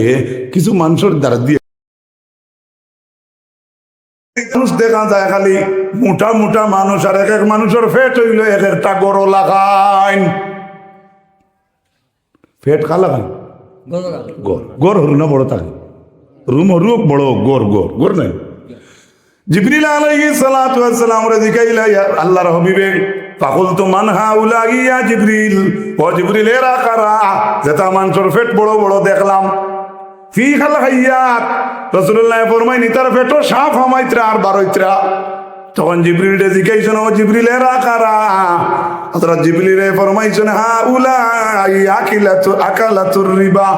Speaker 1: কিছু মানুষের দ্বারা দিয়ে মানুষ দেখা যায় খালি মোটা মোটা মানুষ, আর এক এক মানুষের ফেট হইল এক একটা গরো লাগাইন ফেট খা লাগান গড় গড় হরু না বড় থাকে রুম হরু বড় গড় গড় গড় নাই। জিবরিল আলাইহিস সালাতু ওয়াস সালাম রে জিকাইলা আল্লাহর হাবিবে ফাকুলতু মান হাউলা ইয়া জিবরিল, ও জিবরিল এরা কারা যেটা মানুষের ফেট বড় বড় দেখলাম। ফি খাল হাইয়াত রাসূলুল্লাহ ফরমায় নিতার ফেটো সাপ হামাইত্রা আর বারইত্রা। তখন জিবরিল রে জিজ্ঞাসা ও জিবরিল এরা কারা, হযরত জিবরিল রে ফরমাইছেন হাউলা আকালাতুর রিবা,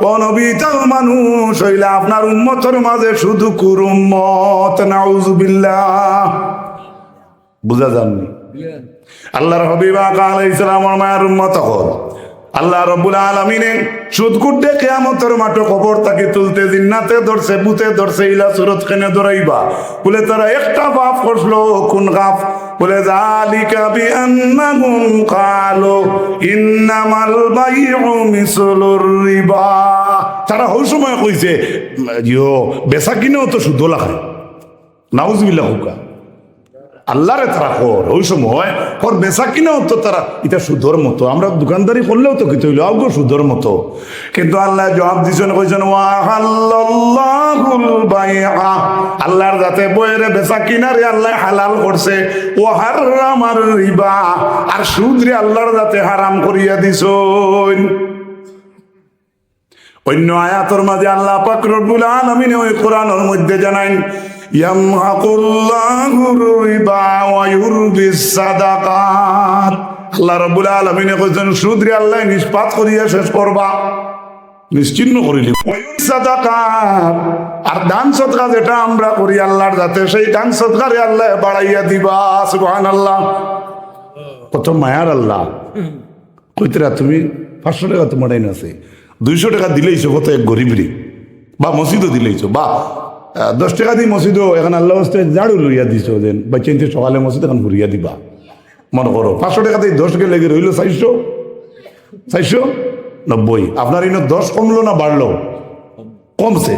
Speaker 1: ও নবী তাও মানুষ হইলা আপনার উম্মতের মাঝে শুধু কুর উম্মত। নাউযুবিল্লাহ বুঝা যাননি আল্লাহর হাবিব আলাইহিস সালামের মায়ের উম্মত হল আল্লাহ রাব্বুল আলামিন সুদকুডে কিয়ামতের মাঠে কবর তাকে তুলতে জিন্নাতে ধরছে বুতে ধরছে ইলা সুরত কেনে ধরাইবা বলে তারা একটা পাপ করলো কোন গাফ বলে যালিকা বিআন্নাহুম ক্বালু ইন্নামাল বাইউ মিসলুর রিবা। তারা ওই সময় কইছে বেচা কিনেও তো সুদ লাগায়। নাউযুবিল্লাহ হুকা আল্লাহরে তারা কর ওই সময় কর বেচা কিনাও তো তারা এটা সুদর মতো, আমরা দোকানদারি করলেও তো কিছু হইলো আগে সুদর মতো। কিন্তু আল্লাহ জবাব দিচ্ছেন কইছেন ওয়াহাল্লাল্লাহুল বাইআ, আল্লাহর যাতে বইরে বেচা কিনারে আল্লাহ হালাল করছে, ও হারামার রিবা, আর সুদ রে আল্লাহর যাতে হারাম করিয়া দিছেন। অন্য আয়াতের মাঝে আল্লাহ পাক রব্বুল আলামিন ওই কোরআনের মধ্যে জানান ইয়ামহাকুল্লাহুর রিবা ওয়া ইউরবিস সাদাকাত। আল্লাহ রাব্বুল আলামিন কইছেন সুদ রে আল্লাহ নিষ্পাত করিয়া শেষ করবা, নিশ্চিহ্ন করিলি। সাদাকাত আর দান সদকা যেটা আমরা করি আল্লাহর যাতে সেই দান সদকারে আল্লাহ বাড়াইয়া দিবা। সুবহানাল্লাহ কত মায়ার আল্লাহ। কইতরা তুমি 500 টাকা তোমার আইন আছে 200 টাকা দিলেইছো কত এক গরিবরি, বা মসজিদও দিলেইছো, বা 10 টাকা দিয়ে মসজিদও এখন আল্লাহ ঝাড়ু লইয়া দিছ দেন বা চিন্তা সকালে মসজিদ এখন ঘুরিয়া দিবা। মনে করো 500 টাকা দিয়ে 10 টাকা লেগে রইল 490। আপনার ইনো 10 কমলো না বাড়লো? কমছে।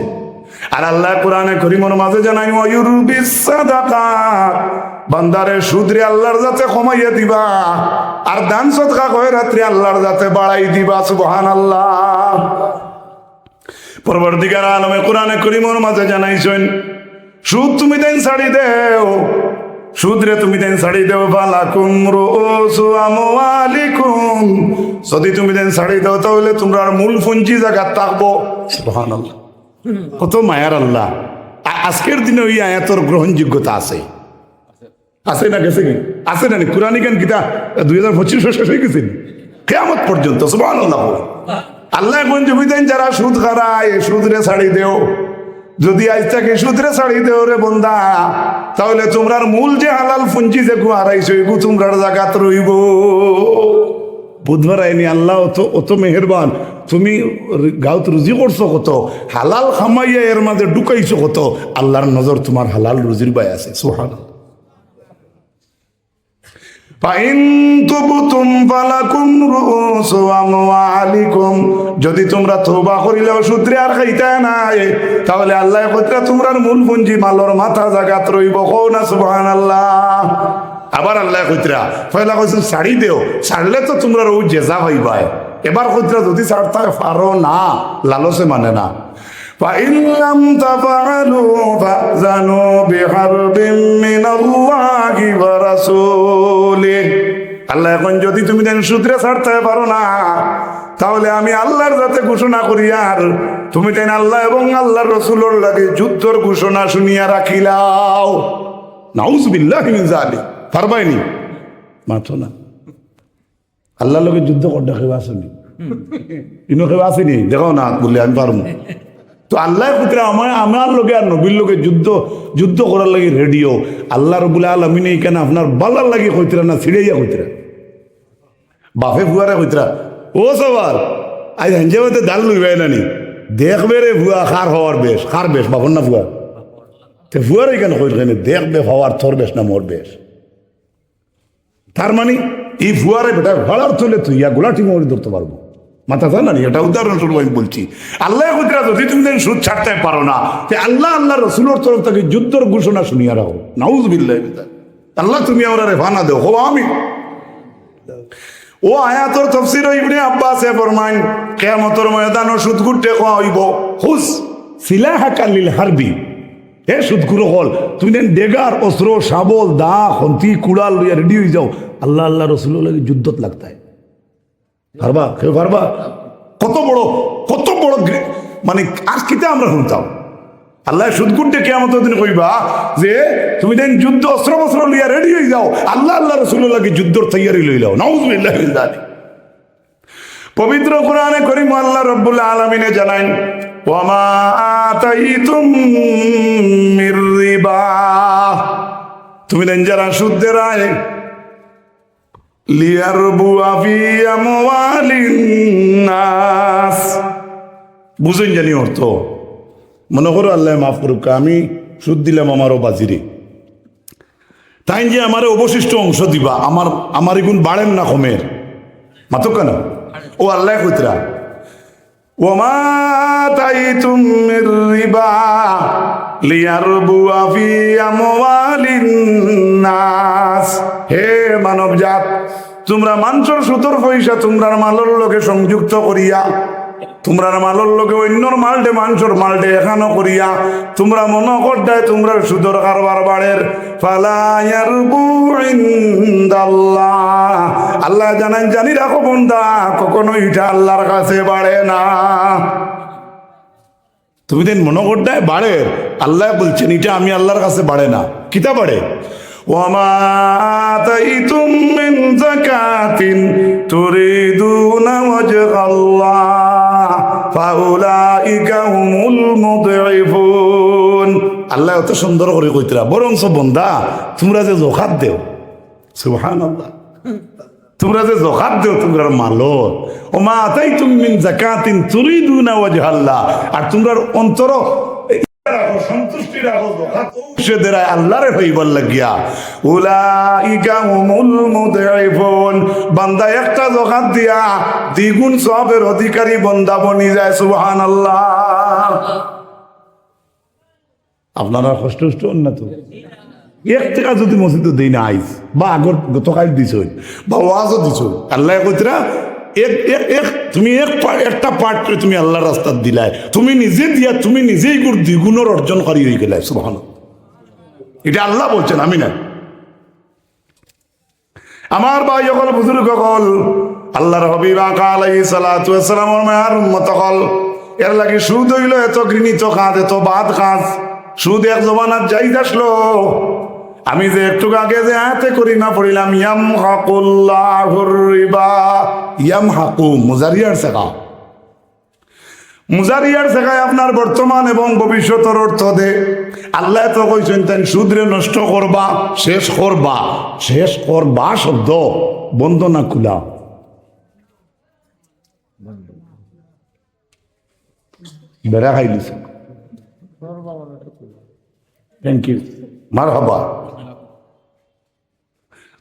Speaker 1: আর আল্লাহ কোরআনে করিমের মাঝে জানাই ওয়ায়ুরবিস সাদাকাত, বান্দারে সুদরে আল্লাহর যাতে কমাইয়া দিবা, আর দান সদকা কয় রাত্রি আল্লাহর যাতে বাড়াই দিবা। সুবহানাল্লাহ। পরবর্তীকার আলমে কোরআনে করিমের মাঝে জানাইছেন সুদ তুমি দেন ছাড়ি দেও, সুদরে তুমি দেন ছাড়ি দেও, ফালাকুম রুউসু আমওয়ালিকুম, যদি তুমি দেন ছাড়ি দেও তাহলে তোমরা মূল পুঁজি জায়গা থাকবো। সুবহানাল্লাহ কত মায়ার আল্লাহ। আজকের দিনে ওই আয়াতের গ্রহণযোগ্যতা আছে, আছে না গেছে কি আছে না? কোরআন জ্ঞান গীতা 2025 শেষ হয়ে গেছে কিয়ামত পর্যন্ত। সুবহানাল্লাহ। আল্লাহ গঞ্জবিদেন যারা সুদ খারায় সুদরে ছাড়ি দেও, যদি আজ থেকে সুদরে ছাড়ি দেও রে বন্দা, তাহলে তোমরার মূল যে হালাল পুঞ্জি যে গু হারাইছো এগু তোমরার জায়গাত রইব। বুধবার আইনি আল্লাহ অত মেহেরবান, তুমি গাঁত রুজি করছো কত, হালাল খামাইয়া এর মাঝে ঢুকাইছো কত, আল্লাহর নজর তোমার হালাল রুজির বাই আছে। সুবহানাল্লাহ। যদি তোমরা তওবা করিলেও সূত্রে আর খাইতা নাই, তাহলে আল্লাহ কইরা তোমরার মূল পুঞ্জি মালর মাথা জাগাত রইব। কও না সুবহানাল্লাহ। আবার আল্লাহ কইরা পয়লা কইছেন ছাড়ি দেও, ছাড়লে তো তোমরা ও জেজা হইবাই। এবার কইরা যদি ছাড়তে পারো না, লালসে মানে না। فإن لم تفعلوا فأذنوا بحرب من الله ورسوله। আল্লাহ এখন যদি তুমি দেন সূত্রে ছাড়তে পারো না, তাহলে আমি আল্লাহর যাতে ঘোষণা করি আর তুমি দেন আল্লাহ এবং আল্লাহর রসুলের লাগে যুদ্ধর ঘোষণা শুনিয়া রাখিলাও। নাউজুবিল্লাহি মিন যালিক। পারবাইনি মাত্র না আল্লাহর লগে যুদ্ধ করতে খেয়ে আসেনি, ইনো খেয়ে আসেনি, দেখো না বললে আমি পারবো। তো আল্লাহ পুত্র আমার লোকে আর নবীর লোকে যুদ্ধ করার লাগে রেডিও। আল্লাহ রব্বুল আলামিন এইখানে আপনার বালার লাগে কইতরা না ছিড়াইয়া কইতরা, বাপে ভুয়ারে কইতরা ও সবার আজ হেঞ্জে দাল লইবাই নানি দেখবে রে ভুয়া খার বেশ বাপন না ভুয়া তো ভুয়ার এইখানে কইখানে দেখবে হওয়ার থর বেশ না মোর বেশ। তার মানে এই ভুয়ারে বেটা ভাড়ার তুলে তুই গোলাটি মোড়ে ধরতে পারবো। মাথা জানা নি, এটা উদাহরণস্বরূপ আমি বলছি। আল্লাহ কইরা যদি তুমি সুদ ছাড়তে পারো না, আল্লাহ রসুলের তরফ থেকে যুদ্ধের ঘোষণা শুনিয়া রাখো। নাউজুবিল্লাহ। আল্লাহ তুমি আমরা রেফানা দেও হো আমি। ও আয়াতর তাফসীর ইবনে আব্বাসে ফরমান কিয়ামতের ময়দানে সুদ গুটে কোয়া হইব হুস সিলাহাকা লিল হারবি। এ সুদগুলো হল তুমি দেন ডেগার অস্ত্র শাবল দা খন্তি কুড়াল লইয়া রেডি হয়ে যাও, আল্লাহ রসুলের লাগে যুদ্ধত লাগতায়। পারবা কেউ পারবা? কত বড় মানে আর কিতা আমরা শুনতাম। আল্লাহ সুদগুটে কিয়ামতের দিন কইবা যে তুমি দেন যুদ্ধ অস্ত্র বস্ত্র লইয়া রেডি হয়ে যাও, আল্লাহ রসুলের লাগে যুদ্ধর তৈয়ারি লই লাও। নাউজুবিল্লাহ মিন যালিক। পবিত্র কোরআনে কারীম আল্লাহ রাব্বুল আলামিনে জানান ওয়া মা আতাইতুম মির রিবা। তুমি দেন যারা সুদ দেয় লিয়ারবুয়া ফি আমওয়ালিন নাস। বুঝেন জানি অর্থ? মনে করো আল্লাহ মাফ করুক, আমি সুদ দিলাম আমারও বাজিরে, তাই যে আমার অবশিষ্ট অংশ দিবা, আমার এগুন বাড়েন না কমের মাতো কেন? ও আল্লাহ কইতরা ওমা আতাইতুম মির রিবা লিয়ারবুয়া ফি আমওয়ালিন নাস। হে মানব জাত, তোমরা মানুষের সুতোর পয়সা তোমরার মালর লগে সংযুক্ত করিয়া, তোমরার মালর লগে অন্যর মালটে মানুষের মালটে এখানো করিয়া তোমরা মনে করতে তোমরা সুতোর কারবার বাড়ের ফালা ইয়ারবু ইনদাল্লাহ। আল্লাহ জানি রাখো বন্ধা, কখনো এটা আল্লাহর কাছে বাড়ে না। তুমি দেন মনে করতে বাড়ে, আল্লাহ বলছেন এটা আমি আল্লাহর কাছে বাড়ে না। কিতা বাড়ে? ওয়ামা আতাইতুম মিন যাকাতিন তুরিদুনা ওয়াজহাল্লাহ ফাউলাইকা হুমুল মুদঈফুন। আল্লাহ এত সুন্দর করে কইতরা বরঞ্চ বন্ধা তোমরা যে যাকাত দেও, সুবহানাল্লাহ, তোমরা যে যাকাত দেও তোমরার মালত, ওমা আতাইতুম মিন যাকাতিন তুরিদুনা ওয়াজহাল্লাহ, আর তোমরার অন্তর সন্তুষ্টি রাখো যাকাত আল্লাহরে হইবার লাগিয়া। উলাইকা হুমুল মুদঈফুন। বান্দা একটা যাকাত দিয়া দ্বিগুণ সওয়াবের অধিকারী বান্দা বনি যায়। সুবহানাল্লাহ। আপনারা কষ্ট না তো? এক টাকা যদি মসজিদে দেই না আইস বা আগর গতকাল দিছ বা ওয়াজও দিছ, আল্লাহ কইতরা তুমি একটা পার্ট তুমি আল্লাহর রাস্তাত দিলাই, তুমি নিজে দিয়া তুমি নিজেই দ্বিগুণের অর্জনকারী হয়ে গেলাই। সুবহানাল্লাহ। এটা আল্লাহ বলছেন, আমি না। আমার ভাই সকল বুজুর্গ সকল, আল্লাহর হাবিব আকা আলাইহিস সালাতু ওয়াস সালামের মায়ের উম্মত সকল, এর লাগি সুদ হইল এত ঘৃণিত কাজ, এত বাদ কাজ। সুদ এক জমানার যাইতে আসলো। আমি যে একটু আগে যে আয়াতে করিমা পড়িলাম ইয়ামহাকুল্লাহুর রিবা, ইয়ামহাকু মুজারিয়ার সাকা মুজারিয়ার শেখায় আপনার বর্তমান এবং ভবিষ্যতের অর্থ দে। আল্লাহ তো কইছেন তাই সুদরে নষ্ট করবা, শেষ করবা। শেষ করবা শব্দ বন্ধ না খুলা? বেড়া খাই দিছে। থ্যাংক ইউ, মারহাবা।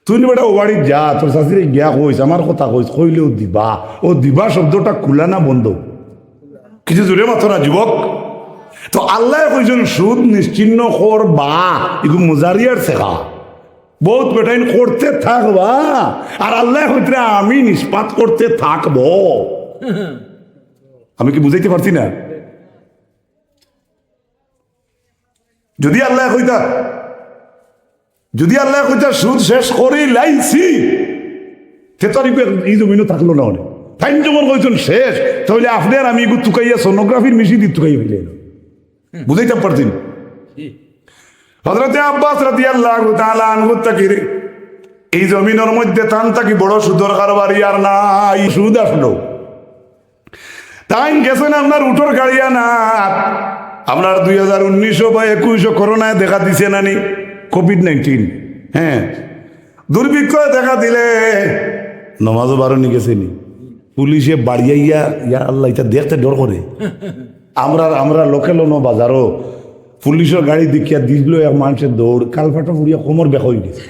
Speaker 1: তুই বেটা ও বাড়ি যা, তোর শাশুড়ি গিয়া কইস, আমার কথা কইস, কইলেও দিবা। ও দিবা শব্দটা খুলা না বন্ধ? কিছু জোরে মাথো না যুবক। তো আল্লাহ কইছেন সুদ নিশ্চিন্ন করবা, এগুলো মুজারিয়ার শেখা। বহুত বেটাইন করতে থাকবা, আর আল্লাহ কইতে আমি নিষ্পাত করতে থাকবো। আমি কি বুঝাইতে পারছি না? যদি আল্লাহ কইতা সুদ শেষ করে লাইছি, এই জমিনও থাকলো না অনেক। ফাইন যখন কইছেন শেষ, তাহলে আপনি আর আমি এগুলো তুকাইয়া সোনোগ্রাফির মেশিন দিয়ে তুকাই হইলে বুঝাইতে পারছেন। হযরতে আব্বাস রাদিয়াল্লাহু তাআলা আনহু তাকির এই জমিনের মধ্যে তান তাকি বড় সুদর কারবারি আর নাই। সুদ আসলো তাই গেছেন আপনার উঠোর গাড়িয়া না। আপনার 2019 বা 21 করোনায় দেখা দিছে নানি, কোভিড-19। হ্যাঁ, দুর্ভিক্ষ দেখা দিলে নমাজও বারণি গেছেনি। পুলিশে বাড়িয়াইয়া ইয়া আল্লাহ, এটা দেখতে ডর করে। আমরা লোকেল বাজারও পুলিশের গাড়ি দেখিয়া দিল এক মানুষের দৌড়, কালফাটা ফুড়িয়া কোমর বেকা হয়ে গেছে।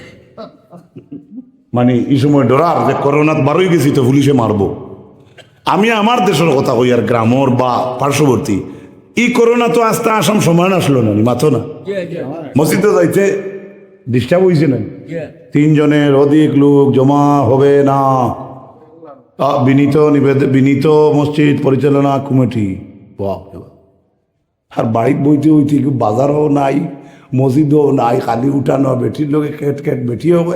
Speaker 1: মানে এই সময় ডরার যে করোনাত বারোই গেছি তো পুলিশে মারবো। আমি আমার দেশের কথা কই, আর গ্রামর বা পার্শ্ববর্তী এই করোনা তো আস্তে আসাম সমান আসলো না, মাথো না। মসজিদে যাইতে ডিস্টার্ব হয়েছে না, 3 জনের অধিক লোক জমা হবে না। বিনীত মসজিদ পরিচালনা কমিটি। আর বাড়ির বইতে হইতে বাজারও নাই, মসজিদও নাই, খালি উঠানো বেটির লোকে কেট বেটি হবে।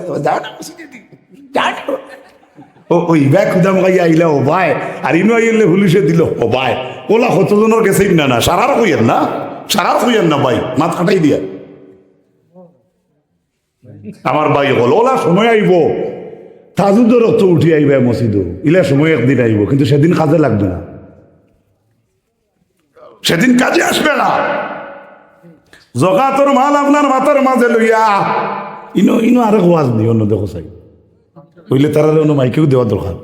Speaker 1: ওই ব্যাগ খুদাম খাই আইলে ও ভাই, আর ইনো আইলে পুলিশে দিল ও ভাই। ওলা কতজনের গেছে না সারার কইয়েন না, সারার কইয়েন না ভাই, মাথা কাটাই দিয়া। আমার ভাই হল ওলা সময় আইব, তাজুদের রক্ত উঠি আইবে মসজিদ, ইলা সময় একদিন আইব, কিন্তু সেদিন কাজে লাগবে না, সেদিন কাজে আসবে না। জগাতর মাল আপনার মাথার মাঝে লইয়া ইনো আরেক ওয়াজ নেই অন্য দেখো চাই হইলে তারা অন্য মাইকেও দেওয়া দরকার।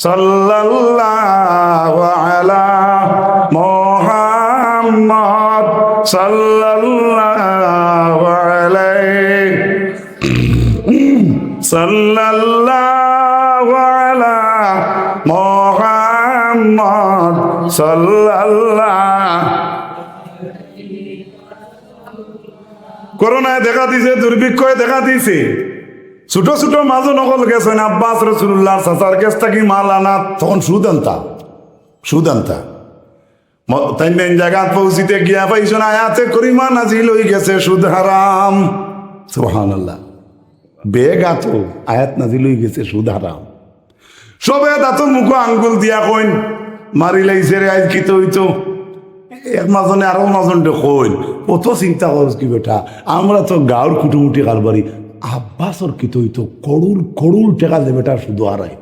Speaker 1: সাল্লাল্লাহু আলা মুহাম্মদ সাল্লাল্লাহু আলাইহি সাল্লাল্লাহু আলা মুহাম্মদ সাল্লাল্লাহু। করোনায় দেখা দিছে, দুর্ভিক্ষয় দেখা দিছে। ছোট ছোট মাঝো নকল গেছেন আব্বাস রাসূলুল্লাহ চাচার কাছ থেকে মাল আনা, তখন সুদ আনতা তাই মেন জায়গা পৌঁছিতে গিয়া পাইছেন আয়াতে করিমা নাজিল হয়ে গেছে সুদ হারাম। সুবহানাল্লাহ, বেগাত আয়াত নাজিল হয়ে গেছে সুদ হারাম। সবে দাঁতো মুখ আঙ্গুল দিয়া কইন মারি লাইছে রে, আজ কিতো হইতো এক মাজনে আরো মাজনটা কইন। কত চিন্তা করছ কি বেটা, আমরা তো গাঁর কুটুমুটি কারবারি। আব্বাসর কিতো হইতো করুল করুল টাকা যে বেটা শুধু হারাই।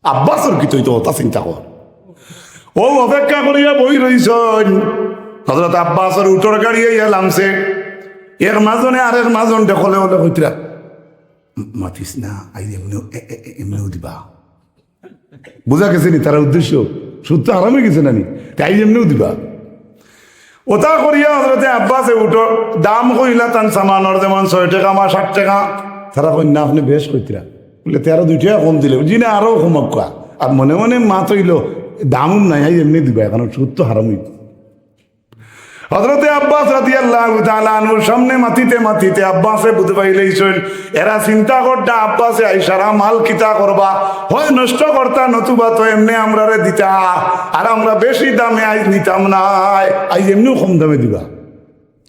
Speaker 1: আব্বাসর কিতো হইতো ওটা চিন্তা কর। ও অপেক্ষা করিয়া বই রইছন। হযরত আব্বাসর উঠোর গাড়ি নামছে, এক মাজনে আরেক মাজন দেখলে হলে কইতরা মাতিস না, আই এমনিও দিবা। বুঝা গেছে নি তার উদ্দেশ্য? সুদ তো হারামে গেছে নানি, তাই এমনিও দিবা। ওটা করিয়া হজরতে আব্বাসে উঠো দাম কইলা তান সামানোর, যেমন 6 টাকা মা 60 টাকা। তারা কন্যা আপনি বেশ কইতরা বলে 13-2 টাকা কম দিলে জিনে আরো কমক কোয়া। আর মনে মনে মা তৈল দাম নাই, এমনি দিবা, কারণ সুদ তো হারামই। হযরতে আব্বাস রাদিয়াল্লাহু তাআলা আনহুর সামনে মাতিতে আব্বাসে বুঝতে পাইলেইছেন এরা চিন্তা করতা আব্বাসে আইসারা মাল কিতা করবা, হয় নষ্ট করতা নতুবা তো এমনি আমরারে দিতা, আর আমরা বেশি দামে আইজ নিতাম না, আইজ এমনিও কম দামে দিবা।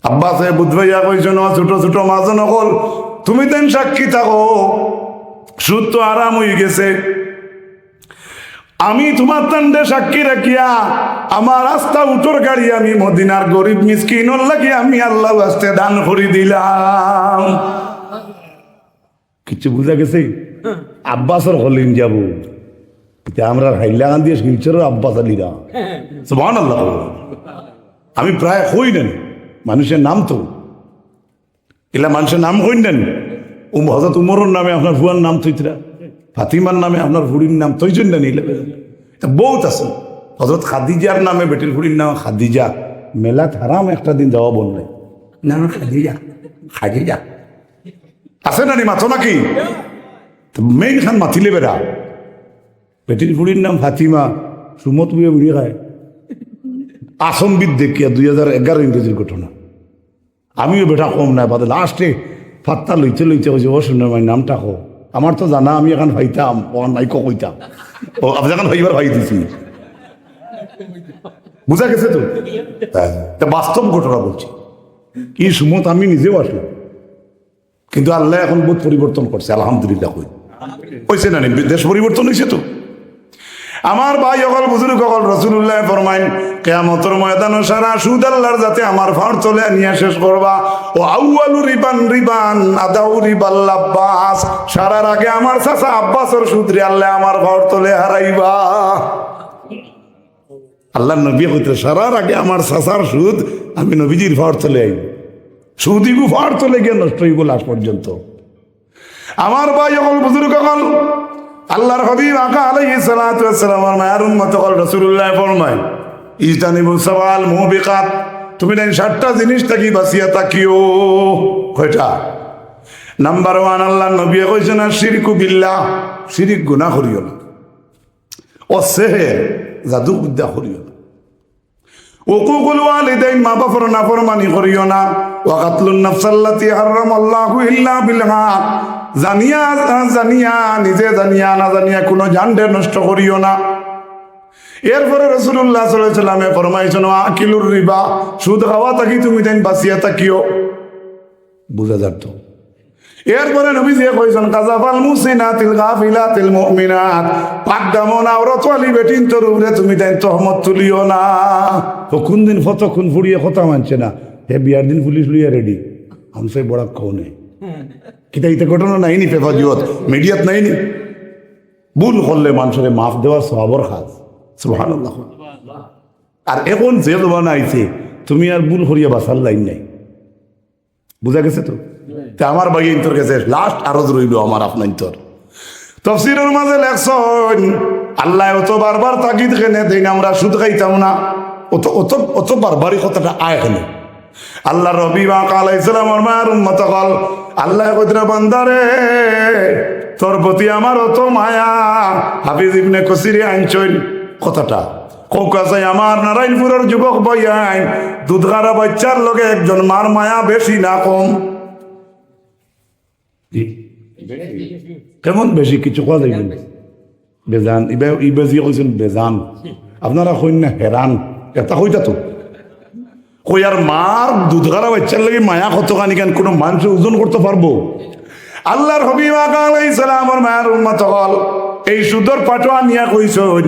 Speaker 1: আব্বাসে বুঝবাইয়া কইছেন ছোট ছোট মাজন হল তুমি দেন সাক্ষী থাকো, সুদ তো আরাম হয়ে গেছে। আমি তোমার তান্ডে সাক্ষী রাখিয়া আমার রাস্তা উঠোর গাড়ি আমি মদিনার গরিব মিসকিনর লাগি আমি আল্লাহ আস্তে দান করে দিলাম। কিছু বুঝা গেছে? আব্বাসর হলিন যাব আমরা হাইলাগান দিয়ে শিলচরের আব্বাস আলীরা সুবহানাল্লাহ। আমি প্রায় হই নেন মানুষের নাম তো এলা মানুষের নাম হই নেন হজরত উমরের নামে আপনার ভুয়ার নাম থইতরা, ফাতিমার নামে আপনার ভুড়ির নাম থইছেন না নিলে বহুত আছে। হজরত খাদিজার নামে বেটির ভুড়ির নাম খাদিজা। মেলা হারাম একটা দিন যাওয়া বললে না খাদিজা খাদিজা আছে না নি মাথো নাকি মেইন খান মাতিলে বেড়া বেটির ভুড়ির নাম ফাতিমা সুমত বুয়ে বুড়ি খায় আসনবিদ দেখিয়া 2011 ইংরেজির ঘটনা। আমিও বেটা কম নাই বাদে লাস্টে ফাত্তা লইতে লইতে হয়েছে ও শুনে ভাই নামটা কো আমার তো জানা আমি এখন ভাইতাম ও নাইকো কইতাম ও আপনি এখন ভাইবার ভাই দিছি বুঝা গেছে তো। তা বাস্তব ঘটনা বলছি কি সুমত আমি নিজেও আসলাম কিন্তু আল্লাহ এখন বহুত পরিবর্তন করছে আলহামদুলিল্লাহ হয়েছে না দেশ পরিবর্তন হয়েছে তো। আমার ভাই অকল বুজুর্গ অকল রাসূলুল্লাহ ফরমাইন কিয়ামতের ময়দানে সারা সুদ আল্লাহর যাতে আমার ফাড় চলে নিয়ে শেষ করবা ও আউয়ালু রিবান রিবান আদাউ রিবাল আব্বাস সারার আগে আমার চাচা আব্বাসের সুদ রে আল্লাহ আমার ফাড় চলে হারাইবা। আল্লাহ নবী কইতে সারার আগে আমার চাচার সুদ আমি নবীজির ফাড় চলে আইব সুদিগু ফাড় চলে গিয়ে নষ্ট হইব লাস্ট পর্যন্ত। আমার ভাই অকল বুজুর্গ অকল আল্লাহর হাবিব আকা আলাইহিস সালাতু ওয়াস সালাম মায়ের উম্মত কল রাসূলুল্লাহ ফরমায় ইজতানিবু সাওয়াল মুবিকাত তুমি না 60টা জিনিস থাকি বাঁচিয়া থাকিও। কয়টা? নাম্বার 1 আল্লাহর নবী কইছেন শিরকু বিল্লাহ শিরিক গুনাহ করিও না, ও সেহের জাদু বিদ্যা করিও না, উকুকুল ওয়ালিদাইন মা বাবার নাফরমানি করিও না, ওয়া কাতলুন নাফসাল্লাতী হারামাল্লাহু ইল্লা বিল হক জানিয়া জানিয়া নিজে জানিয়া না জানিয়া কোনো জানডে নষ্ট করিও না। এরপরে রাসূলুল্লাহ সাল্লাল্লাহু আলাইহি ওয়াসাল্লামে ফরমাইছেন আকিলুর রিবা সুদ খাওয়া থাকি তুমি তাই বাঁচিয়া থাকিও। বুঝা যাত। এরপরে নবীজি কইছেন কাযাফাল মুসিনাতিল গাফিলাতিল মুমিনাত পাক দামন আওরাত ওয়ালি বেটিন তোর উপরে তুমি তাই তহমত তুলিও না। তো কোন দিন ফতক্ষণ ফুড়িয়ে কথা মানছে না হে বিয়ার দিন পুলিশ লইয়া রেডি আমসে বড় কোনে কিতা ইতে ঘটনা নাইনি পেপার জিওত মিডিয়াত নাইনি ভুল করলে মানুষের মাফ দেওয়া সওয়াবের কাজ সুবহানাল্লাহ। আর এখন যে জমানা আইছে তুমি আর ভুল করিয়া বাঁচার লাইন নাই। বুঝা গেছে তো। তা আমার ভাই ইন্তর কাছে লাস্ট আরজ রইল আমার আপনার ইন্তর তাফসীরের মাঝে লেখছেন আল্লাহ অত বারবার তাগিদ কেনে দেন আমরা সুদ খাইতাম না অত অত অত বারবারই কথাটা আয় কেনে আল্লাহ রবি আলাইহিস সালামের মায়ের উম্মত কল আল্লাহ কইরা বান্দারে তোর প্রতি আমার অত মায়া। হাফিজ ইবনে কাসিরে আনছেন কথাটা কৌকাছে আমার নারায়ণপুরের যুবক ভাইয়াই দুধগারা বাচ্চার লগে একজন মার মায়া বেশি না কম। কেমন বেশি কিছু কথা যাইবেন বেজান ইবেজি কইছেন বেজান আপনারা কইন না হেরান এটা কইতা তো কই আর মার দুধগারা বাচ্চার লাগে মায়া কতখানি কেন কোনো মানুষ ওজন করতে পারবো? আল্লাহর হাবিব আলাইহিস সালামের মায়ের উম্মত হল এই সুদর পাটোয়া নিয়া কইছেন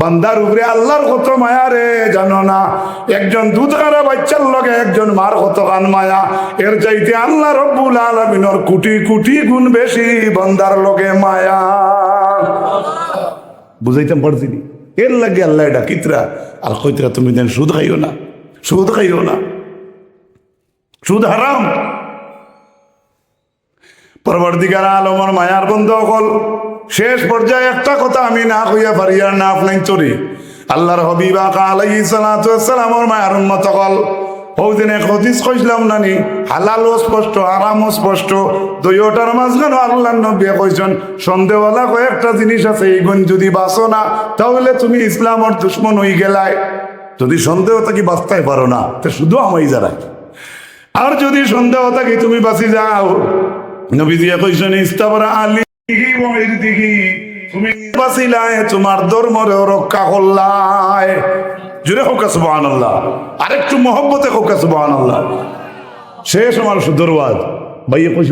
Speaker 1: বান্দার উপরে আল্লাহর কত মায়া রে জানো না? একজন দুধগারা বাচ্চার লগে একজন মার কতখান মায়া, এর চাইতে আল্লাহ রব্বুল আলামিনের কোটি কোটি গুণ বেশি বান্দার লগে মায়া। বুঝাইতাম পারছি এর লাগে আল্লাহ ডাকিতরা আর কইতরা তুমি দেন সুদ খাইও না, সুদ খাইও না, সুদ হারাম। পরবর্তীকার আলমের মায়ার বন্ধু হল শেষ পর্যায়ে একটা কথা আমি না কইয়া পারি আর না আপনাই চরি আল্লাহর হাবিব আলাইহিস সালাতু ওয়াস সালামের মায়ার উম্মত হল ওদিন এক হাদিস কইলাম নানি হালালও স্পষ্ট হারামও স্পষ্ট দুইটার মাঝখানে আল্লাহর নবী কইছেন সন্দেহওয়ালা কয়েকটা জিনিস আছে এইগুণ যদি বাঁচো না তাহলে তুমি ইসলামের দুশমন হয়ে গেলাই। যদি সন্দেহ থাকি বাঁচতে পারো না তো শুধু আমাই যারা, আর যদি সন্দেহ থাকি তুমি বাঁচি যাও নবীজি কইছেন ইস্তাবরা আলী তুমি বাঁচিলাই তোমার ধর্মরে রক্ষা করলাই। জুড়ে হোক সুবহানাল্লাহ, আরেকটু মহব্বতে হোক সুবহানাল্লাহ। শেষ আমার সুদরওয়াজ ভাইয়ে কইছেন